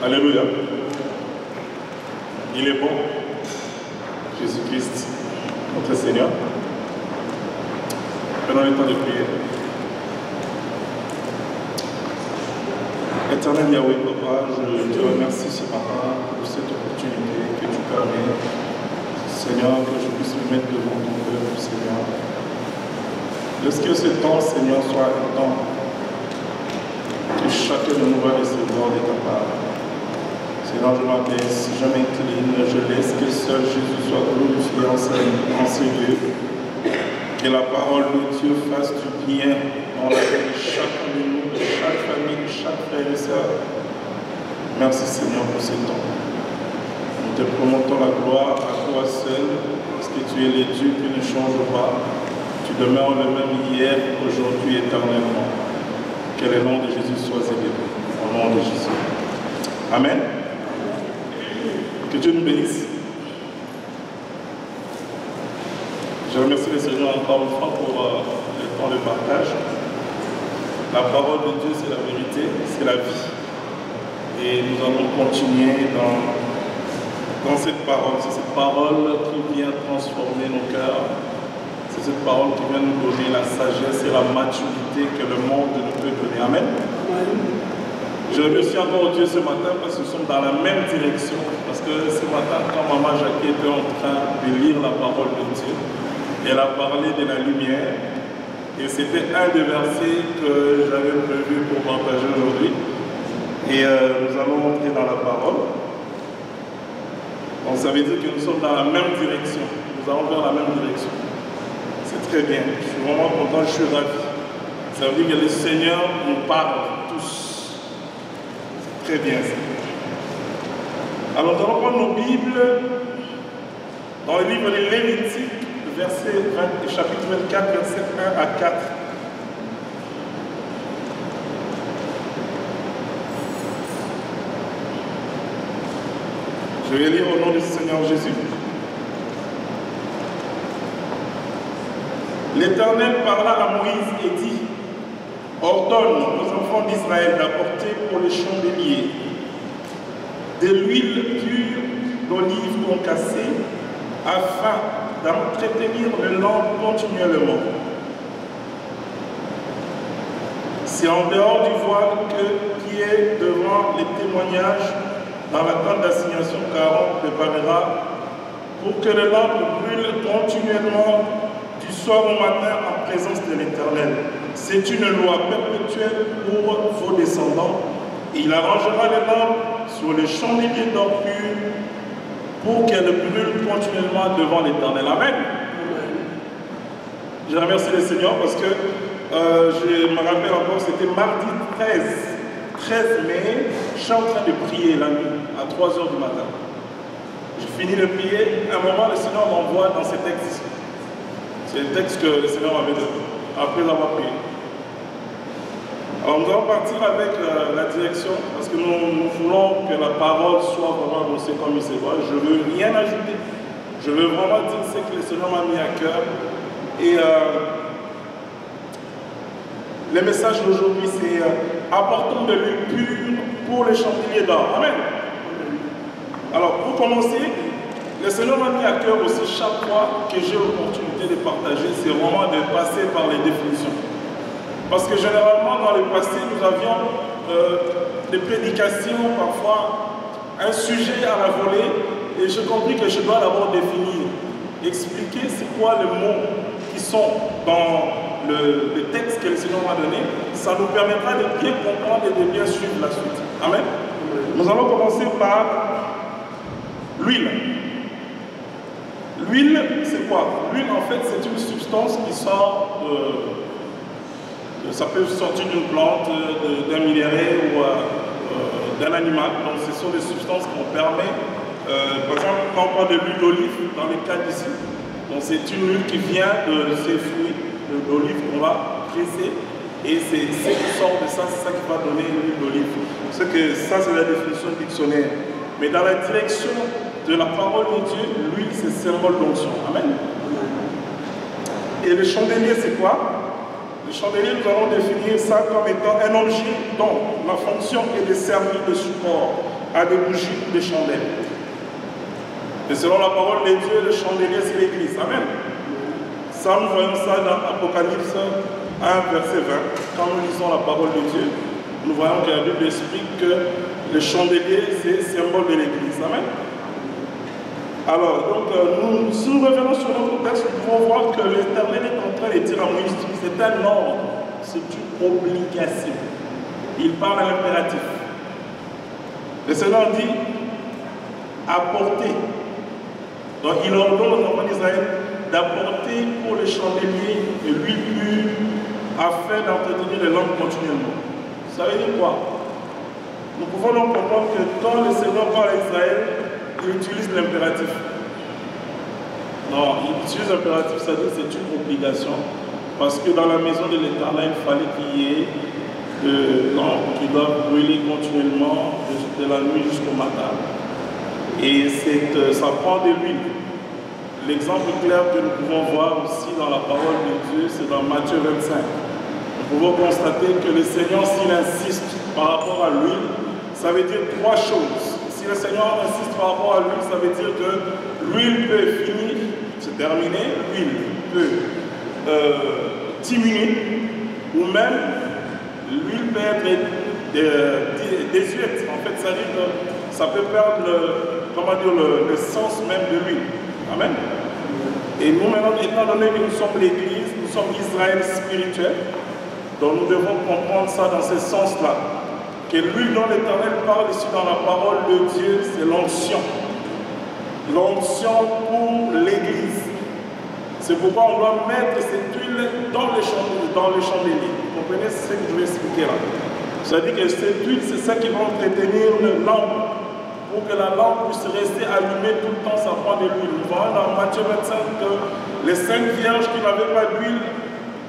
Alléluia. Il est bon, Jésus-Christ, notre Seigneur. Prenons le temps de prier. Éternel Yahweh, Papa, je te remercie ce matin pour cette opportunité que tu permets, Seigneur, que je puisse me mettre devant ton peuple, Seigneur. Lorsque ce temps, Seigneur, soit un temps que chacun de nous va recevoir de ta part. Seigneur, je m'abaisse, je m'incline, je laisse que seul Jésus soit glorifié en ces lieux. Que la parole de Dieu fasse du bien dans la vie de chacun de nous, de chaque famille, de chaque frère et sœur. Merci Seigneur pour ce temps. Nous te promettons la gloire à toi seul, parce que tu es le Dieu qui ne change pas. Tu demeures le même hier, aujourd'hui, éternellement. Que le nom de Jésus soit élevé. Au nom de Jésus. Amen. Que Dieu nous bénisse. Je remercie le Seigneur encore une fois pour le temps de partage. La parole de Dieu, c'est la vérité, c'est la vie. Et nous allons continuer dans cette parole. C'est cette parole qui vient transformer nos cœurs. C'est cette parole qui vient nous donner la sagesse et la maturité que le monde nous peut donner. Amen. Je remercie encore Dieu ce matin parce que nous sommes dans la même direction. Parce que ce matin, quand Maman Jackie était en train de lire la parole de Dieu, elle a parlé de la lumière. Et c'était un des versets que j'avais prévu pour partager aujourd'hui. Et nous allons entrer dans la parole. Donc ça veut dire que nous sommes dans la même direction. Nous allons vers la même direction. C'est très bien. Je suis vraiment content, je suis ravi. Ça veut dire que le Seigneur nous parle tous. C'est très bien ça. Alors nous allons prendre nos Bibles dans le livre de Lévitique, chapitre 24, verset 1 à 4. Je vais lire au nom du Seigneur Jésus. L'Éternel parla à Moïse et dit: ordonne aux enfants d'Israël d'apporter pour les chandeliers de l'huile pure d'olive concassée afin d'entretenir le lampe continuellement. C'est en dehors du voile qui est devant les témoignages dans la tente d'assignation qu'Aaron préparera pour que le lampe brûle continuellement du soir au matin en présence de l'Éternel. C'est une loi perpétuelle pour vos descendants. Il arrangera les lampes sur les chandeliers d'or pur pour qu'elles brûlent continuellement devant l'Éternel. Amen. Je remercie le Seigneur parce que je me rappelle encore, c'était mardi 13 mai, je suis en train de prier la nuit à 3 h du matin. Je finis de prier, à un moment le Seigneur m'envoie dans ces textes. C'est le texte que le Seigneur m'avait donné après avoir prié. Alors nous allons partir avec la direction parce que nous voulons que la parole soit vraiment annoncée comme il se doit. Je ne veux rien ajouter. Je veux vraiment dire ce que le Seigneur m'a mis à cœur. Et le message d'aujourd'hui, c'est apportons de l'huile pure pour les chandeliers d'or. Amen. Alors pour commencer, le Seigneur m'a mis à cœur aussi chaque fois que j'ai l'opportunité de partager, c'est vraiment de passer par les définitions. Parce que généralement, dans le passé, nous avions des prédications, parfois un sujet à la volée, et j'ai compris que je dois d'abord définir, expliquer c'est quoi les mots qui sont dans le texte que le Seigneur m'a donné. Ça nous permettra de bien comprendre et de bien suivre la suite. Amen. Nous allons commencer par l'huile. L'huile, c'est quoi? L'huile, en fait, c'est une substance qui sort ça peut sortir d'une plante, d'un minerai ou d'un animal. Donc ce sont des substances qu'on permet, par exemple, quand on parle de l'huile d'olive, dans le cas d'ici, donc c'est une huile qui vient de ces fruits d'olive qu'on va presser, et c'est ce qui sort de ça, c'est ça qui va donner l'huile d'olive. Ça, c'est la définition du dictionnaire. Mais dans la direction de la parole de Dieu, l'huile, c'est symbole d'onction. Amen. Et le chandelier, c'est quoi? Le chandelier, nous allons définir ça comme étant un objet dont la fonction est de servir de support à des bougies ou des chandelles. Et selon la parole de Dieu, le chandelier, c'est l'Église. Amen. Ça, nous voyons ça dans Apocalypse 1, verset 20. Quand nous lisons la parole de Dieu, nous voyons que la Bible explique que le chandelier, c'est le symbole de l'Église. Amen. Alors, donc, si nous revenons sur notre texte, nous pouvons voir que l'Éternel est en train de dire à Moïse, c'est un ordre, c'est une obligation. Il parle à l'impératif. Le Seigneur dit, apporter. Donc, il ordonne aux enfants d'Israël d'apporter pour le chandelier de l'huile pure afin d'entretenir les lampes continuellement. Ça veut dire quoi? Nous pouvons donc comprendre que quand le Seigneur parle à Israël, il utilise l'impératif. Non, il utilise l'impératif, c'est-à-dire que c'est une obligation. Parce que dans la maison de l'Éternel, il fallait qu'il y ait de lampes qui doivent brûler continuellement de la nuit jusqu'au matin. Et ça prend de l'huile. L'exemple clair que nous pouvons voir aussi dans la parole de Dieu, c'est dans Matthieu 25. Nous pouvons constater que le Seigneur, s'il insiste par rapport à l'huile, ça veut dire trois choses. Si le Seigneur insiste par rapport à l'huile, ça veut dire que l'huile peut finir, se terminer, l'huile peut diminuer, ou même l'huile peut être désuète. En fait, ça veut dire que ça peut perdre le sens même de l'huile. Amen. Et nous, maintenant, étant donné que nous sommes l'Église, nous sommes Israël spirituel, donc nous devons comprendre ça dans ce sens-là. Que l'huile dont l'Éternel parle ici dans la parole de Dieu, c'est l'onction. L'onction pour l'Église. C'est pourquoi on doit mettre cette huile dans les chandeliers. Vous comprenez ce que je vais expliquer là? C'est-à-dire que cette huile, c'est ça qui va entretenir une lampe. Pour que la lampe puisse rester allumée tout le temps, ça prend de l'huile. Nous voyons dans Matthieu 25 que les 5 vierges qui n'avaient pas d'huile,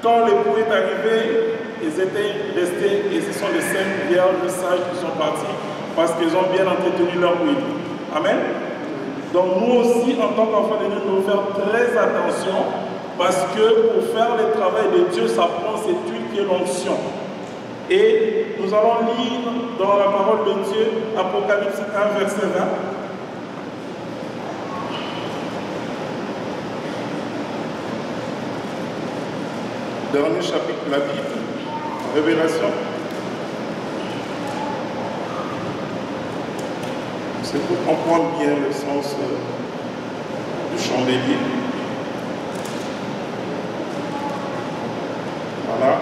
quand l'époux est arrivé, ils étaient restés, et ce sont les 5 vierges sages qui sont partis parce qu'ils ont bien entretenu leur huile. Amen. Donc nous aussi, en tant qu'enfants de Dieu, nous devons faire très attention parce que pour faire le travail de Dieu, ça prend cette huile qui est l'onction. Et nous allons lire dans la parole de Dieu, Apocalypse 1, verset 20. Dernier chapitre de la Bible, Révélation. C'est pour comprendre bien le sens du chandelier. Voilà.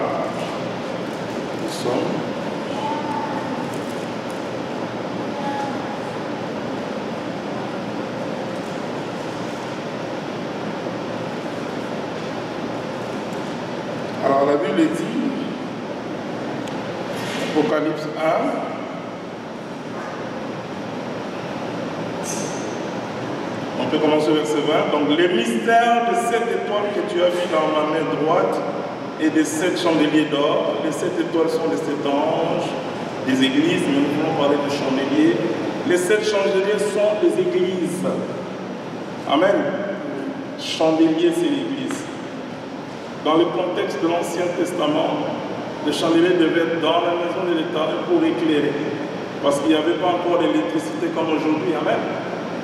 Nous sommes. Alors la Bible dit, Apocalypse 1, on peut commencer au verset 20. Donc les mystères de 7 étoiles que tu as vues dans ma main droite et des 7 chandeliers d'or. Les 7 étoiles sont les 7 anges des églises, mais nous voulons parler de chandeliers. Les 7 chandeliers sont les églises. Amen. Chandelier, c'est l'église. Dans le contexte de l'Ancien Testament, le chandelier devait être dans la maison de l'Éternel pour éclairer. Parce qu'il n'y avait pas encore d'électricité comme aujourd'hui. Amen.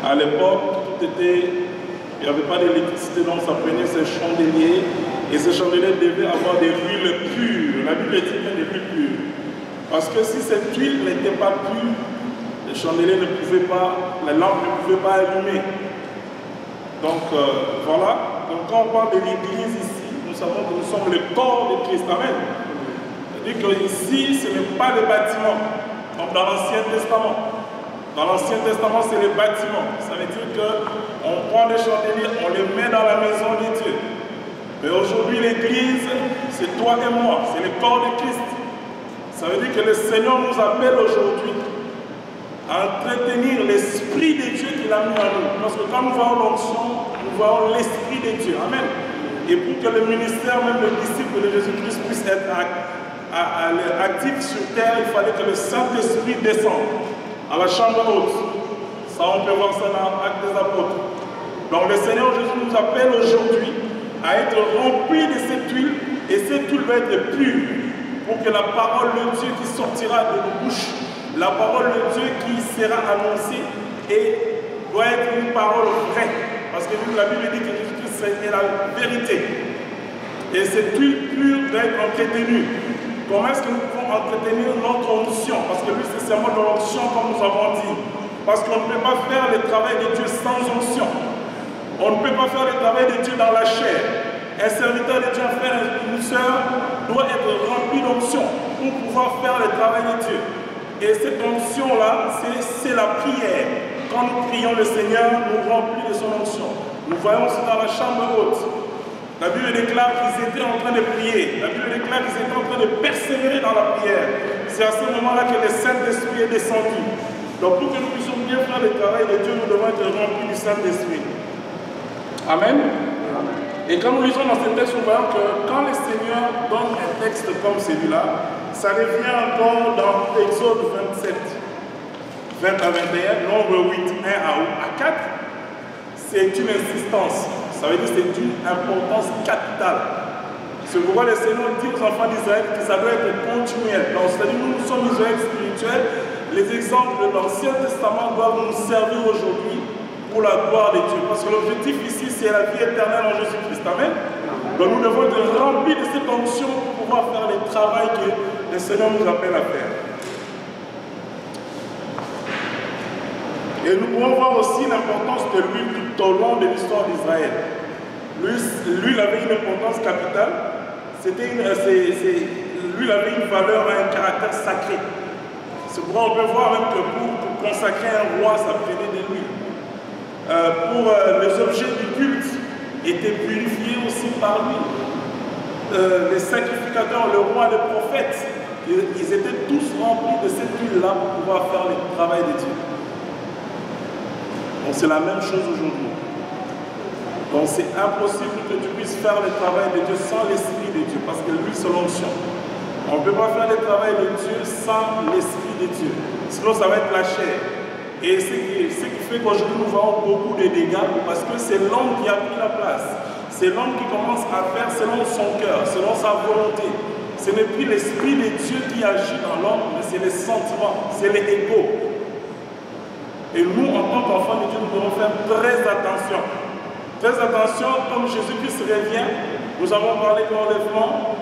À l'époque, il n'y avait pas d'électricité, donc ça prenait ces chandeliers. Et ces chandeliers devaient avoir des huiles pures. La Bible dit bien des huiles pures. Parce que si cette huile n'était pas pure, les chandeliers ne pouvaient pas, les lampes ne pouvaient pas allumer. Donc voilà. Donc quand on parle de l'église ici, nous savons que nous sommes le corps de Christ. Amen. C'est-à-dire qu'ici, ce n'est pas les bâtiments, comme dans l'Ancien Testament. Dans l'Ancien Testament, c'est les bâtiments. Ça veut dire qu'on prend les chandeliers, on les met dans la maison de Dieu. Mais aujourd'hui, l'église, c'est toi et moi, c'est le corps de Christ. Ça veut dire que le Seigneur nous appelle aujourd'hui à entretenir l'Esprit de Dieu qu'il a mis en nous. Parce que quand nous voyons l'onction, nous voyons l'Esprit de Dieu. Amen. Et pour que le ministère, même le disciple de Jésus-Christ, puisse être actif sur terre, il fallait que le Saint-Esprit descende à la chambre haute. Ça, on peut voir ça dans l'Acte des Apôtres. Donc le Seigneur Jésus nous appelle aujourd'hui à être remplis de cette huile, et cette huile va être pure pour que la parole de Dieu qui sortira de nos bouches la parole de Dieu qui sera annoncée et doit être une parole vraie. Parce que la Bible dit que Jésus-Christ est la vérité. Et cette huile pure doit être entretenue. Comment est-ce que nous pouvons entretenir notre onction? Parce que lui, c'est seulement de l'onction, comme nous avons dit. Parce qu'on ne peut pas faire le travail de Dieu sans onction. On ne peut pas faire le travail de Dieu dans la chair. Un serviteur de Dieu, un frère, une sœur, doit être rempli d'onction pour pouvoir faire le travail de Dieu. Et cette onction-là, c'est la prière. Quand nous prions, le Seigneur nous remplit de son onction. Nous voyons ça dans la chambre haute. La Bible déclare qu'ils étaient en train de prier. La Bible déclare qu'ils étaient en train de persévérer dans la prière. C'est à ce moment-là que le Saint-Esprit est descendu. Donc pour que nous puissions bien faire le travail de Dieu, nous devons être remplis du Saint-Esprit. Amen. Et quand nous lisons dans ce texte, nous voyons que quand le Seigneur donne un texte comme celui-là, ça revient encore dans Exode 27, 20 à 21, nombre 8, 1 à 4. C'est une insistance. Ça veut dire que c'est d'une importance capitale. C'est pourquoi le Seigneur dit aux enfants d'Israël que ça doit être continuel. Donc, c'est-à-dire que nous sommes Israël spirituels. Les exemples de l'Ancien Testament doivent nous servir aujourd'hui pour la gloire de Dieu. Parce que l'objectif ici, c'est la vie éternelle en Jésus-Christ. Amen. Donc nous devons être remplis de cette onction pour pouvoir faire le travail que le Seigneur nous appelle à faire. Et nous pouvons voir aussi l'importance de l'huile tout au long de l'histoire d'Israël. L'huile avait une importance capitale. L'huile avait une valeur et un caractère sacré. C'est pourquoi on peut voir même que pour consacrer un roi, ça prenait de l'huile. Pour les objets du culte étaient purifiés aussi par lui. Les sacrificateurs, le roi, les prophètes, ils étaient tous remplis de cette huile-là pour pouvoir faire le travail de Dieu. Donc c'est la même chose aujourd'hui. Donc c'est impossible que tu puisses faire le travail de Dieu sans l'Esprit de Dieu, parce que lui c'est l'onction. On ne peut pas faire le travail de Dieu sans l'Esprit de Dieu. Sinon ça va être la chair. Et ce qui fait qu'aujourd'hui nous voyons beaucoup de dégâts, parce que c'est l'homme qui a pris la place. C'est l'homme qui commence à faire selon son cœur, selon sa volonté. Ce n'est plus l'Esprit de Dieu qui agit dans l'homme, mais c'est les sentiments, c'est les égos. Et nous, en tant qu'enfants de Dieu, nous devons faire très attention. Très attention, comme Jésus-Christ revient, nous avons parlé de l'enlèvement,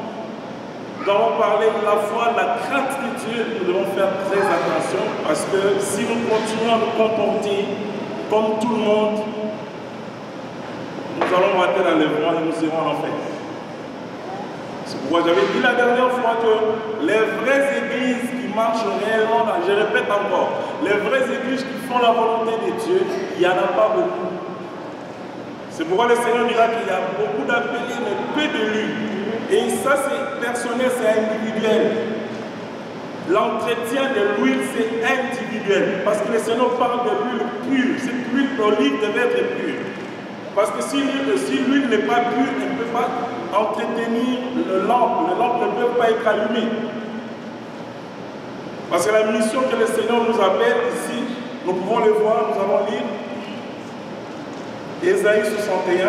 nous avons parlé de la foi, de la crainte de Dieu. Nous devons faire très attention, parce que si nous continuons à nous comporter comme tout le monde, nous allons rater l'enlèvement et nous irons en enfer. C'est pourquoi j'avais dit la dernière fois que les vraies églises qui marchent réellement, je répète encore, les vraies églises qui font la volonté de Dieu, il n'y en a pas beaucoup. C'est pourquoi le Seigneur dira qu'il y a beaucoup d'appelés, mais peu d'élus. Et ça, c'est personnel, c'est individuel. L'entretien de l'huile, c'est individuel. Parce que le Seigneur parle de l'huile pure. Cette huile d'olive devait être pure. Parce que si l'huile n'est pas pure, elle ne peut pas entretenir le lampe. Le lampe ne peut pas être allumé. Parce que la mission que le Seigneur nous appelle ici, nous pouvons le voir, nous allons lire Ésaïe 61.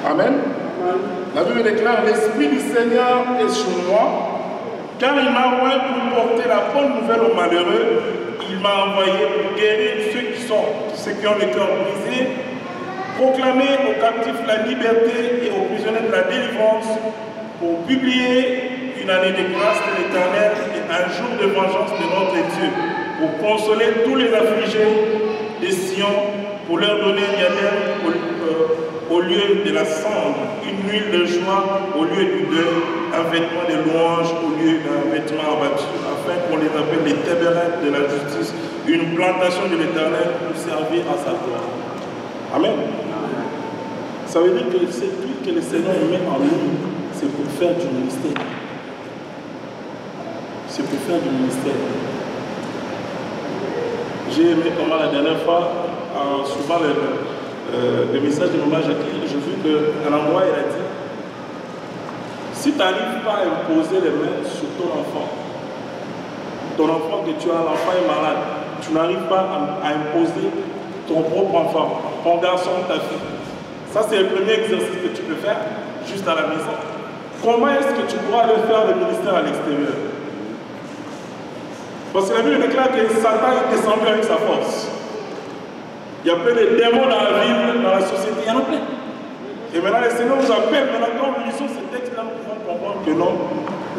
Amen. La Bible déclare, l'Esprit du Seigneur est sur moi, car il m'a envoyé pour porter la bonne nouvelle aux malheureux. Il m'a envoyé pour guérir ceux qui ont le cœur brisé, proclamer aux captifs la liberté et aux prisonniers de la délivrance, pour publier une année de grâce de l'Éternel et un jour de vengeance de notre Dieu, pour consoler tous les affligés de Sion, pour leur donner un diadème au lieu de la cendre, une huile de joie au lieu du deuil, un vêtement de louange au lieu d'un vêtement abattu, afin qu'on les appelle les tabernacles de la justice, une plantation de l'Éternel pour servir à sa gloire. Amen. Ça veut dire que c'est tout que le Seigneur met en nous, c'est pour faire du ministère. C'est pour faire du ministère. J'ai aimé comment la dernière fois, souvent le message de maman Jacqueline, j'ai vu qu'à l'endroit, il a dit, si tu n'arrives pas à imposer les mains sur ton enfant, ton enfant que tu as, l'enfant est malade, tu n'arrives pas à imposer ton propre enfant, ton garçon, ta fille. Ça, c'est le premier exercice que tu peux faire juste à la maison. Comment est-ce que tu pourras aller faire le ministère à l'extérieur? Parce que la Bible déclare que Satan est descendu avec sa force. Il y a plein de démons dans la ville, dans la société, il y en a plein. Et maintenant, le Seigneur nous appelle, maintenant, quand nous lisons ce texte-là, nous pouvons comprendre que non,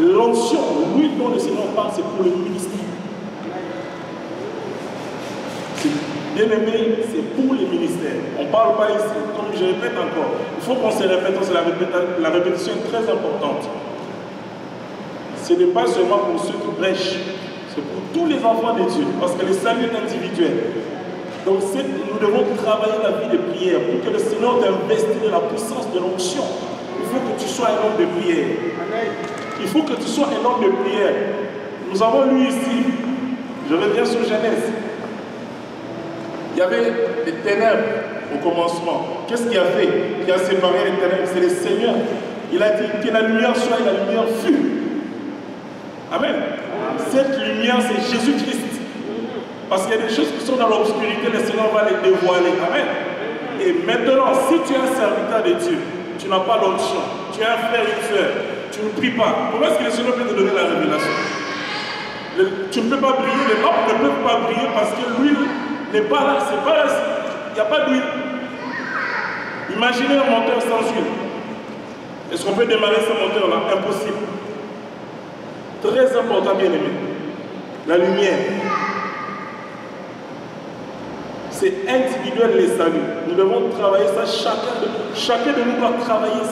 l'onction, l'huile dont le Seigneur parle, c'est pour le ministère. Bien aimé, c'est pour les ministères. On ne parle pas ici, comme je répète encore. Il faut qu'on se répète, la répétition est très importante. Ce n'est pas seulement pour ceux qui prêchent, c'est pour tous les enfants de Dieu, parce que le salut est individuel. Donc nous devons travailler la vie de prière pour que le Seigneur t'investisse de la puissance de l'onction. Il faut que tu sois un homme de prière. Il faut que tu sois un homme de prière. Nous avons lu ici, je reviens sur Genèse. Il y avait des ténèbres au commencement. Qu'est-ce qui a fait? Qui a séparé les ténèbres? C'est le Seigneur. Il a dit que la lumière soit et la lumière fut. Amen. Cette lumière, c'est Jésus-Christ. Parce qu'il y a des choses qui sont dans l'obscurité, le Seigneur va les dévoiler. Amen. Et maintenant, si tu es un serviteur de Dieu, tu n'as pas l'onction, tu es un frère et une soeur, tu ne pries pas. Comment est-ce que le Seigneur peut te donner la révélation? Tu ne peux pas briller, les lampes ne peuvent pas briller parce que l'huile n'est pas là, c'est pas là, il n'y a pas d'huile. Imaginez un moteur sans huile. Est-ce qu'on peut démarrer ce moteur-là? Impossible. Très important, bien aimé. La lumière. C'est individuel les saluts. Nous devons travailler ça, chacun de nous doit travailler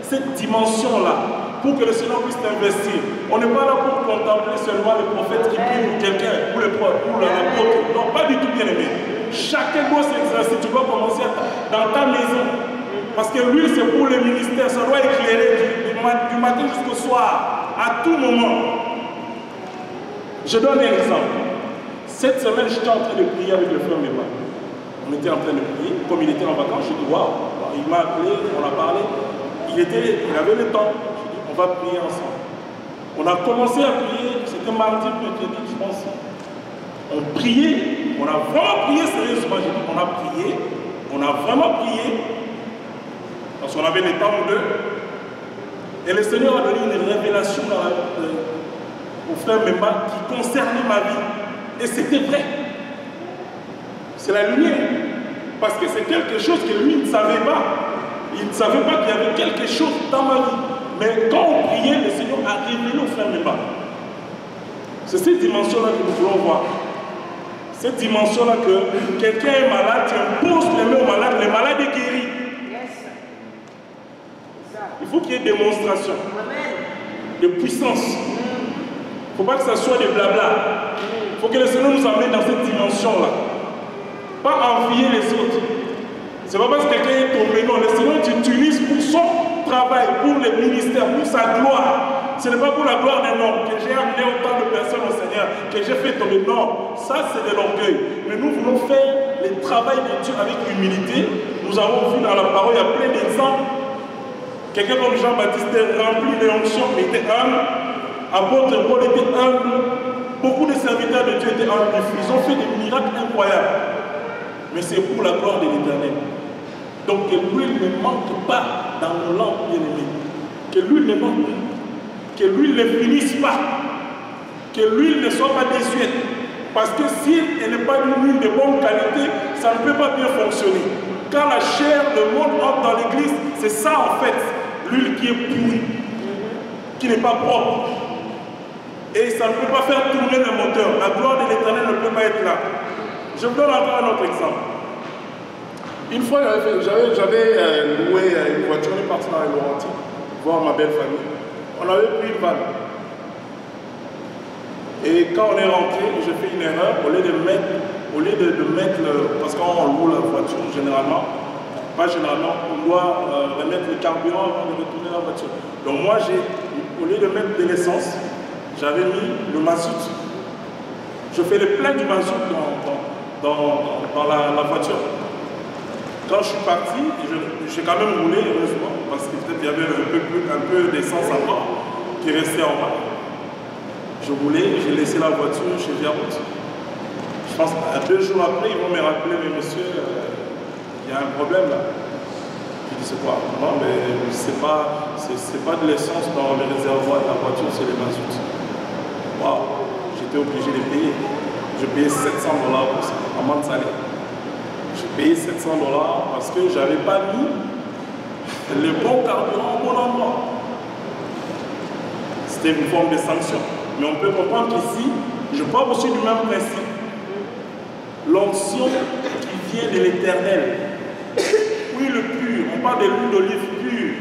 cette dimension-là pour que le Seigneur puisse t'investir. On n'est pas là pour contempler seulement le prophète qui prie pour quelqu'un, ou l'apôtre. Non, pas du tout, bien aimé. Chacun doit s'exercer. Tu dois commencer dans ta maison. Parce que l'huile, c'est pour le ministère. Ça doit éclairer du matin jusqu'au soir, à tout moment. Je donne un exemple. Cette semaine, j'étais en train de prier avec le frère Méba. On était en train de prier. Comme il était en vacances, je dis waouh. Il m'a appelé, on a parlé. Il avait le temps. Je dis on va prier ensemble. On a commencé à prier. C'était mardi, mercredi, je pense. On priait. On a vraiment prié sérieusement. J'ai dit on a prié. On a vraiment prié. Parce qu'on avait le temps ou deux. Et le Seigneur a donné une révélation au frère Méba qui concernait ma vie. Et c'était vrai. C'est la lumière. Parce que c'est quelque chose que lui ne savait pas. Il ne savait pas qu'il y avait quelque chose dans ma vie. Mais quand on priait, le Seigneur a révélé au frère Méba. C'est cette dimension-là que nous voulons voir. Cette dimension-là que quelqu'un est malade, tu imposes les mains au malade, le malade est guéri. Il faut qu'il y ait démonstration de puissance. Il ne faut pas que ça soit des blabla. Il faut que le Seigneur nous emmène dans cette dimension-là. Pas envier les autres. Ce n'est pas parce que quelqu'un est tombé. Non, le Seigneur t'utilise pour son travail, pour le ministère, pour sa gloire. Ce n'est pas pour la gloire des noms que j'ai amené autant de personnes au Seigneur, que j'ai fait tomber. Non, ça c'est de l'orgueil. Mais nous voulons faire le travail de Dieu avec humilité. Nous avons vu dans la parole, il y a plein d'exemples. Quelqu'un comme Jean-Baptiste est rempli d'onction, mais il était humble. Apôtre Paul était humble. Beaucoup de serviteurs de Dieu étaient humbles. Ils ont fait des miracles incroyables. Mais c'est pour la gloire de l'Éternel. Donc que l'huile ne manque pas dans nos lampes, bien-aimés. Que l'huile ne manque pas. Que l'huile ne finisse pas. Que l'huile ne soit pas désuète. Parce que si elle n'est pas une huile de bonne qualité, ça ne peut pas bien fonctionner. Quand la chair, le monde entre dans l'église, c'est ça en fait, l'huile qui est pourrie, qui n'est pas propre. Et ça ne peut pas faire tourner le moteur. La gloire de l'Éternel ne peut pas être là. Je vous donne encore un autre exemple. Une fois, j'avais loué une voiture, on est parti dans les Laurentides, voir ma belle famille. On avait pris une vanne. Et quand on est rentré, j'ai fait une erreur, au lieu de mettre parce qu'on loue la voiture généralement, pas généralement, on doit remettre le carburant avant de retourner la voiture. Donc moi, au lieu de mettre de l'essence, j'avais mis le mazout. Je fais le plein du mazout dans la voiture. Quand je suis parti, j'ai quand même roulé, heureusement, parce que peut-être il y avait un peu d'essence à bord qui restait en bas. j'ai laissé la voiture chez Viaroute. Je pense que 2 jours après, ils vont me rappeler, mais monsieur, il y a un problème là. Je dis c'est quoi? Non, mais c'est pas de l'essence dans le réservoir de la voiture, c'est le mazout. Waouh, j'étais obligé de payer. Je payais 700 $ pour ça, amende salée. J'ai payé 700 $ parce que je n'avais pas mis le bon carburant au bon endroit. C'était une forme de sanction. Mais on peut comprendre qu'ici, je parle aussi du même principe. L'onction qui vient de l'Éternel. Oui, le pur. On parle de l'huile d'olive pure.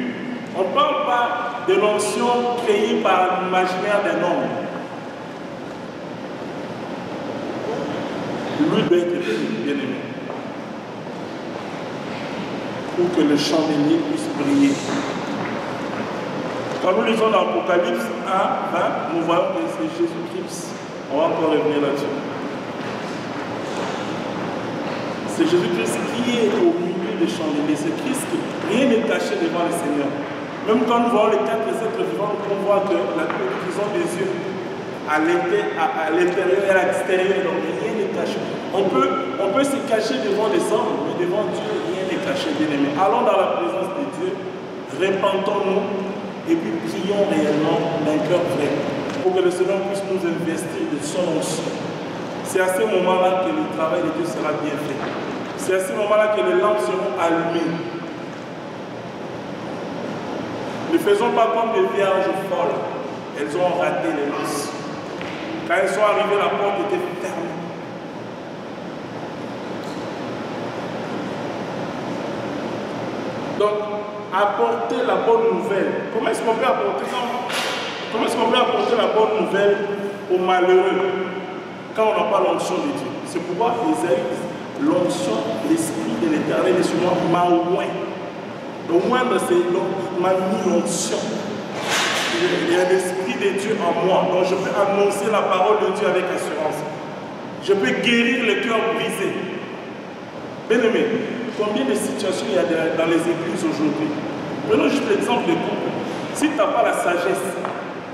On ne parle pas de l'onction créée par l'imaginaire d'un homme. L'huile doit être pure, bien aimé. Pour que le chandelier puisse briller. Quand nous lisons dans l'Apocalypse 1, 20, nous voyons que c'est Jésus-Christ. On va encore revenir là-dessus. C'est Jésus-Christ qui est au milieu des chandeliers. C'est Christ qui rien n'est caché devant le Seigneur. Même quand nous voyons les 4 êtres vivants, on voit que ils ont des yeux à l'intérieur et à l'extérieur, donc rien n'est caché. On peut se cacher devant les hommes, mais devant Dieu, rien n'est caché, bien aimé. Allons dans la présence de Dieu, répentons-nous et puis prions réellement d'un cœur vrai pour que le Seigneur puisse nous investir de son onction. C'est à ce moment-là que le travail de Dieu sera bien fait. C'est à ce moment-là que les lampes seront allumées. Ne faisons pas comme des vierges folles. Elles ont raté les noces. Quand elles sont arrivées, la porte était fermée. Donc, apporter la bonne nouvelle. Comment est-ce qu'on peut apporter la bonne nouvelle aux malheureux quand on n'a pas l'onction de Dieu? C'est pourquoi Isaïe dit l'onction, l'esprit de l'Éternel est sur moi, m'a oint. Le moindre, c'est m'a mis l'onction. Il y a l'esprit de Dieu en moi. Donc je peux annoncer la parole de Dieu avec assurance. Je peux guérir le cœur brisé. Bien aimé, combien de situations il y a dans les églises aujourd'hui? Prenons juste l'exemple des couples. Si tu n'as pas la sagesse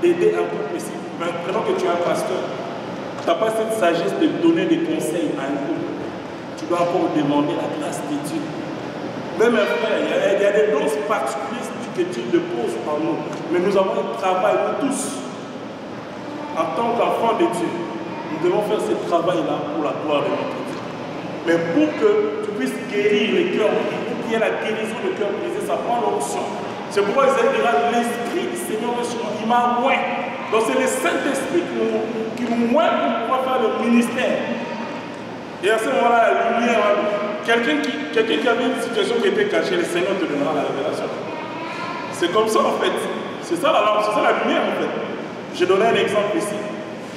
d'aider un couple ici, prenons que tu es un pasteur, tu n'as pas cette sagesse de donner des conseils à un couple, tu dois encore demander la grâce de Dieu. Même mes frères, il y a des dons particuliers que Dieu dépose en nous. Mais nous avons un travail, nous tous, en tant qu'enfants de Dieu, nous devons faire ce travail-là pour la gloire de notre Dieu. Mais pour que tu puisses guérir les cœurs, pour qu'il y ait la guérison des cœurs brisés, ça prend l'onction. C'est pourquoi Isaïe dira l'Esprit du Seigneur est sur moi, il m'a oint. Donc c'est le Saint-Esprit qui nous oint pour pouvoir faire le ministère. Et à ce moment-là, la lumière, quelqu'un qui avait une situation qui était cachée, le Seigneur te donnera la révélation. C'est comme ça en fait. C'est ça la lampe, c'est ça la lumière en fait. Je donnais un exemple ici.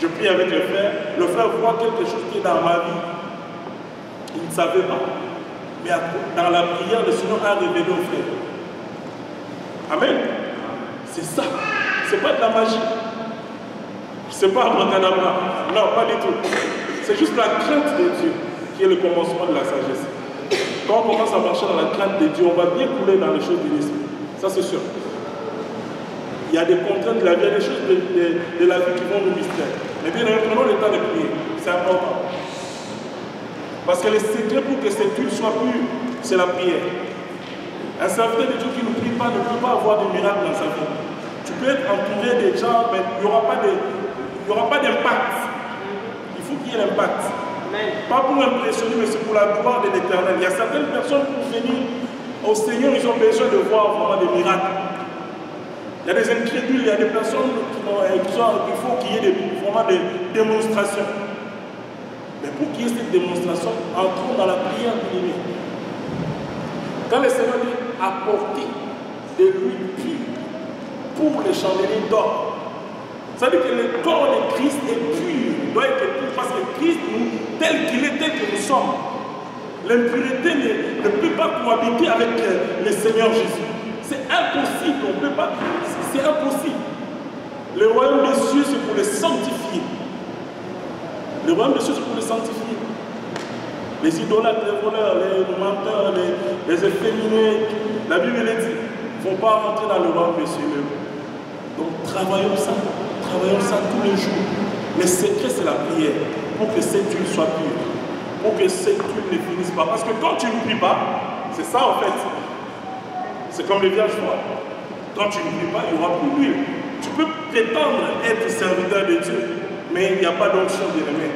Je prie avec le frère. Le frère voit quelque chose qui est dans ma vie. Il ne savait pas. Mais dans la prière, le Seigneur a révélé au frère. Amen. C'est ça. C'est pas de la magie. C'est pas abracadabra. Non, pas du tout. C'est juste la crainte de Dieu qui est le commencement de la sagesse. Quand on commence à marcher dans la crainte de Dieu, on va bien couler dans les choses de l'esprit. Ça, c'est sûr. Il y a des contraintes de la vie, il y a des choses de la vie qui vont nous distraire. Mais bien, prenons le temps de prier. C'est important. Parce que le secret pour que cette huile soit pure, c'est la prière. Un serviteur de Dieu qui ne prie pas ne peut pas avoir de miracles dans sa vie. Tu peux être entouré des gens, mais il n'y aura pas d'impact. Il faut qu'il y ait l'impact. Pas pour impressionner, mais c'est pour la gloire de l'Éternel. Il y a certaines personnes pour venir au Seigneur, ils ont besoin de voir vraiment des miracles. Il y a des incrédules, il y a des personnes il faut qu'il y ait vraiment des démonstrations. Mais pour qu'il y ait cette démonstration, entrons dans la prière de l'ennemi. Quand le Seigneur dit apporter de l'huile pure pour les chandeliers d'or, ça veut dire que le corps de Christ est pur, doit être pur, parce que Christ, tel qu'il est, tel que nous sommes, l'impureté ne peut pas cohabiter avec le Seigneur Jésus. C'est impossible, on ne peut pas, c'est impossible. Le royaume des cieux, c'est pour les sanctifier. Le royaume des cieux, c'est pour les sanctifier. Les idolâtres, les voleurs, les menteurs, les efféminés, la Bible dit, ne vont pas rentrer dans le royaume des cieux. Donc travaillons ça tous les jours. Le secret, c'est la prière. Pour que cette huile soit pure. Pour que cette huile ne finisse pas. Parce que quand tu ne pries pas, c'est ça en fait. C'est comme les vierges folles. Quand tu ne pries pas, il n'y aura plus d'huile. Tu peux prétendre être serviteur de Dieu, mais il n'y a pas d'onction de bien-aimé.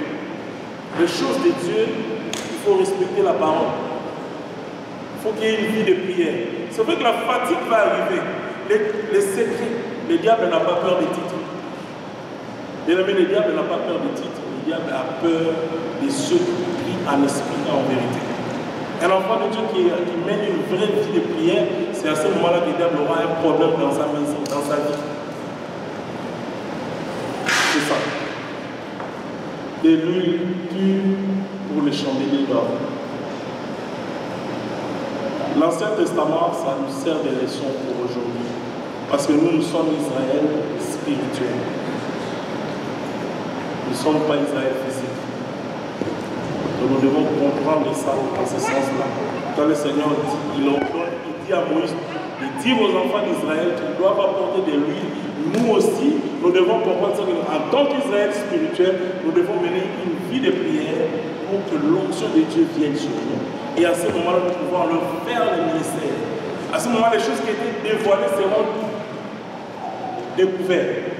Les choses de Dieu, il faut respecter la parole. Il faut qu'il y ait une vie de prière. C'est vrai que la fatigue va arriver. Les secrets, le diable n'a pas peur des titres. Bien-aimé, le diable n'a pas peur des titres. Le diable a peur de ceux qui prient en esprit et en vérité. Un enfant de Dieu qui mène une vraie vie de prière, c'est à ce moment-là que le diable aura un problème dans sa maison, dans sa vie. C'est ça. De l'huile pure pour les chandeliers d'or. L'Ancien Testament, ça nous sert de leçon pour aujourd'hui. Parce que nous sommes Israël spirituel. Nous ne sommes pas Israël physique. Donc nous devons comprendre ça dans ce sens-là. Quand le Seigneur dit, il dit à Moïse, il dit aux enfants d'Israël qu'ils doivent apporter de l'huile. Nous aussi, nous devons comprendre ça qu'en tant qu'Israël spirituel, nous devons mener une vie de prière pour que l'onction de Dieu vienne sur nous. Et à ce moment-là, nous pouvons leur faire le ministère. À ce moment, les choses qui étaient dévoilées seront découvertes.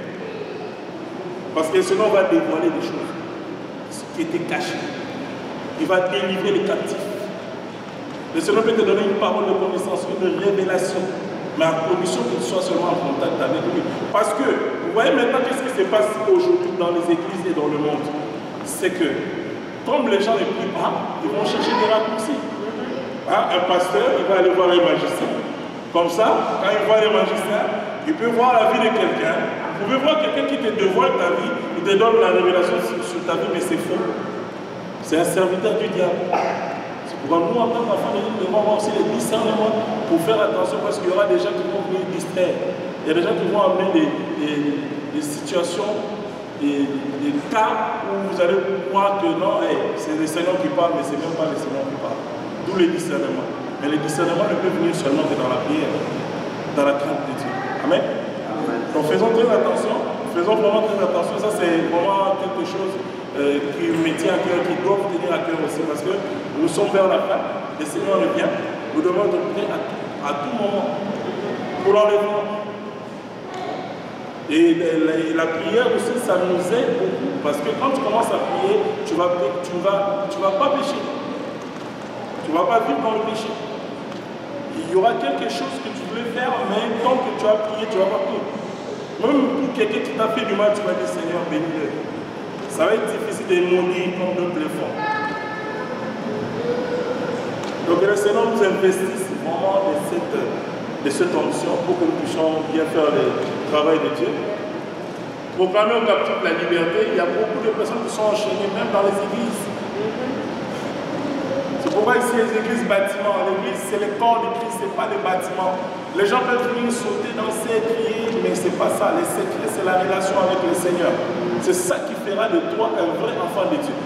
Parce que sinon, on va dévoiler des choses qui étaient cachées. Il va délivrer les captifs. Le Seigneur peut te donner une parole de connaissance, une révélation, mais à condition que tu sois seulement en contact avec lui. Parce que, vous voyez maintenant qu'est-ce qui se passe aujourd'hui dans les églises et dans le monde. C'est que, comme les gens ne prient pas, ils vont chercher des raccourcis. Hein, un pasteur, il va aller voir un magicien. Comme ça, quand il voit le magicien, il peut voir la vie de quelqu'un. Vous pouvez voir quelqu'un qui te dévoile ta vie, il te donne la révélation sur ta vie, mais c'est faux. C'est un serviteur du diable. C'est pourquoi nous, en tant qu'enfants de Dieu, nous devons avoir aussi les discernements pour faire attention, parce qu'il y aura des gens qui vont venir distraire. Il y a des gens qui vont amener des situations, des cas où vous allez croire que non, c'est le Seigneur qui parle, mais ce n'est même pas le Seigneur qui parle. D'où les discernements. Mais les discernements ne peuvent venir seulement que dans la prière, dans la crainte de Dieu. Amen. Donc faisons très attention, faisons vraiment très attention. Ça, c'est vraiment quelque chose qui me tient à cœur, qui doit vous tenir à cœur aussi, parce que nous sommes vers la fin, le Seigneur revient, nous devons être prêts à tout moment pour l'enlèvement. Et la prière aussi, ça nous aide beaucoup, parce que quand tu commences à prier, tu vas pas pécher. Tu ne vas pas vivre dans le péché. Il y aura quelque chose que tu voulais faire, mais tant que tu as prié, tu ne vas pas prier. Même pour quelqu'un qui t'a fait du mal, tu vas dire Seigneur, bénis-le. Ça va être difficile de maudire comme d'autres le font. Donc le Seigneur nous investisse vraiment de cette onction pour que nous puissions bien faire le travail de Dieu. Proclamer aux captifs la liberté, il y a beaucoup de personnes qui sont enchaînées, même dans les églises. C'est pourquoi ici les églises bâtiments, l'église c'est le corps de Christ, ce n'est pas les bâtiments. Les gens peuvent venir sauter, danser, crier, mais ce n'est pas ça. Le secret, c'est la relation avec le Seigneur. C'est ça qui fera de toi un vrai enfant de Dieu.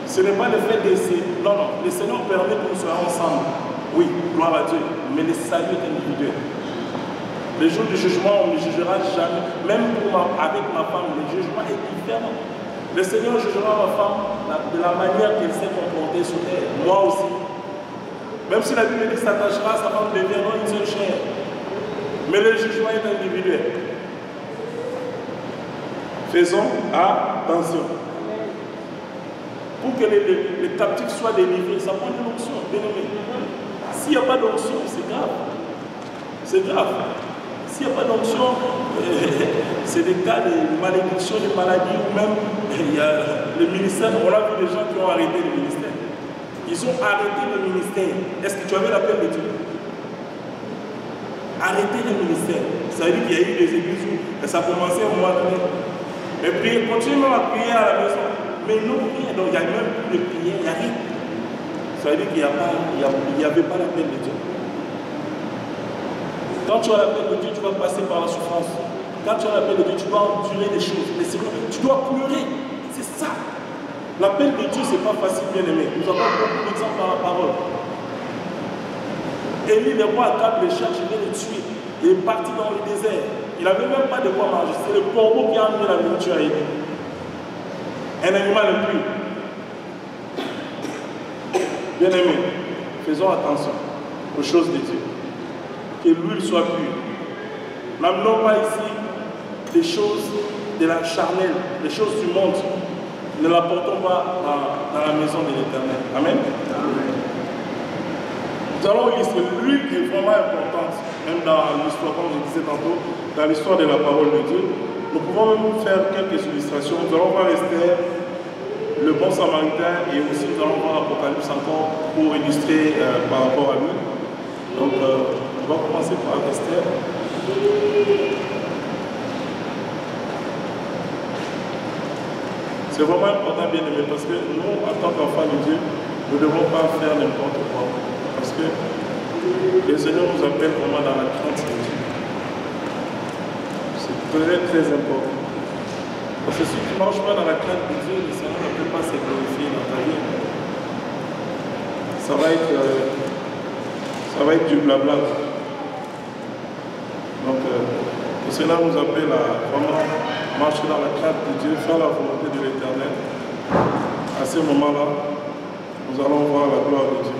Ce n'est pas le fait d'essayer. Non, non, le Seigneur permet que nous soyons ensemble. Oui, gloire à Dieu, mais le salut est individuel. Le jour du jugement, on ne jugera jamais. Même avec ma femme, le jugement est différent. Le Seigneur jugera ma femme de la manière qu'elle s'est comportée sur terre. Moi aussi. Même si la Bible dit qu'il s'attachera, sa femme deviendra une seule chair. Mais le jugement est individuel. Faisons attention. Pour que les captifs soient délivrés, ça prend une onction, bien aimé. S'il n'y a pas d'onction, c'est grave. C'est grave. S'il n'y a pas d'onction, c'est des cas de malédiction, de maladie, ou même il y a le ministère. On a vu des gens qui ont arrêté le ministère. Ils ont arrêté le ministère. Est-ce que tu avais l'appel de Dieu? Arrêter le ministère. Ça veut dire qu'il y a eu des églises où ça a commencé au moment donné. Mais prier, continuez à prier à la maison. Mais non, rien. Donc il n'y a même plus de prière, il n'y a rien. Ça veut dire qu'il n'y avait pas l'appel de Dieu. Quand tu as l'appel de Dieu, tu vas passer par la souffrance. Quand tu as l'appel de Dieu, tu vas endurer des choses. Mais tu dois pleurer. C'est ça. L'appel de Dieu, ce n'est pas facile, bien aimé. Nous avons beaucoup d'exemples dans la parole. Élie, le roi Akab, le cherche, il vient le tuer. Il est parti dans le désert. Il n'avait même pas de quoi manger. C'est le corbeau qui a amené la nourriture à Élie. un animal impur. Bien aimé, faisons attention aux choses de Dieu. Que l'huile soit pure. N'amenons pas ici des choses de la charnelle, des choses du monde. Ne l'apportons pas dans la maison de l'Éternel. Amen. Nous allons illustrer. L'huile est vraiment importante, même dans l'histoire, comme je disais tantôt, dans l'histoire de la parole de Dieu. Nous pouvons même faire quelques illustrations. Nous allons voir Esther, le bon samaritain, et aussi nous allons voir Apocalypse encore pour illustrer par rapport à lui. Donc, on va commencer par Esther. C'est vraiment important, bien aimé, parce que nous, en tant qu'enfants de Dieu, nous ne devons pas faire n'importe quoi. Parce que le Seigneur nous appelle vraiment dans la crainte de Dieu. C'est très, très important. Parce que si tu ne marches pas dans la crainte de Dieu, le Seigneur ne peut pas se glorifier dans ta vie. Ça va être du blabla. Donc, le Seigneur nous appelle à vraiment marcher dans la crainte de Dieu, faire la volonté de l'Éternel. À ce moment-là, nous allons voir la gloire de Dieu.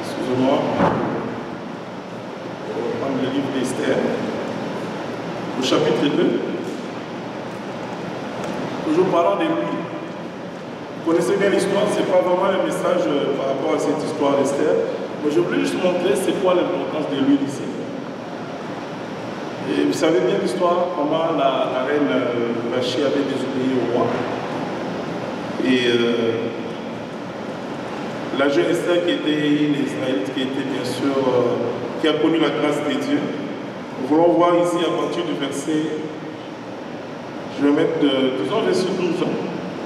Excusez-moi. On va prendre le livre d'Esther, au chapitre 2. Toujours parlant de lui. Vous connaissez bien l'histoire, ce n'est pas vraiment un message par rapport à cette histoire d'Esther, mais je voulais juste montrer c'est quoi l'importance de l'huile ici. Et vous savez bien l'histoire, comment la reine Vashti avait désobéi au roi. Et la jeune Esther qui était une Israélite, qui était bien sûr, qui a connu la grâce de Dieu. Nous voulons voir ici à partir du verset, je vais mettre, disons verset 12.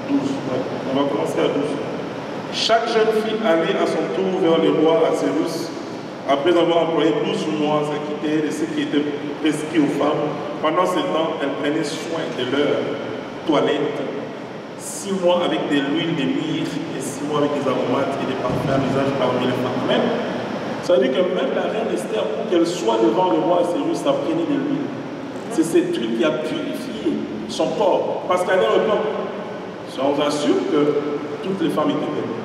12, ouais. On va commencer à 12. Chaque jeune fille allait à son tour vers le roi Assyrus, après avoir employé 12 mois à quitter de ce qui était prescrit aux femmes. Pendant ce temps, elles prenaient soin de leur toilette, 6 mois avec de l'huile de myrrhe et 6 mois avec des aromates et des parfums à l'usage parmi les femmes. Même, ça veut dire que même la reine Esther, pour qu'elle soit devant le roi Assyrus, ça prenait de l'huile. C'est cette huile qui a purifié son corps. Parce qu'à l'époque, on vous assure que toutes les femmes étaient belles.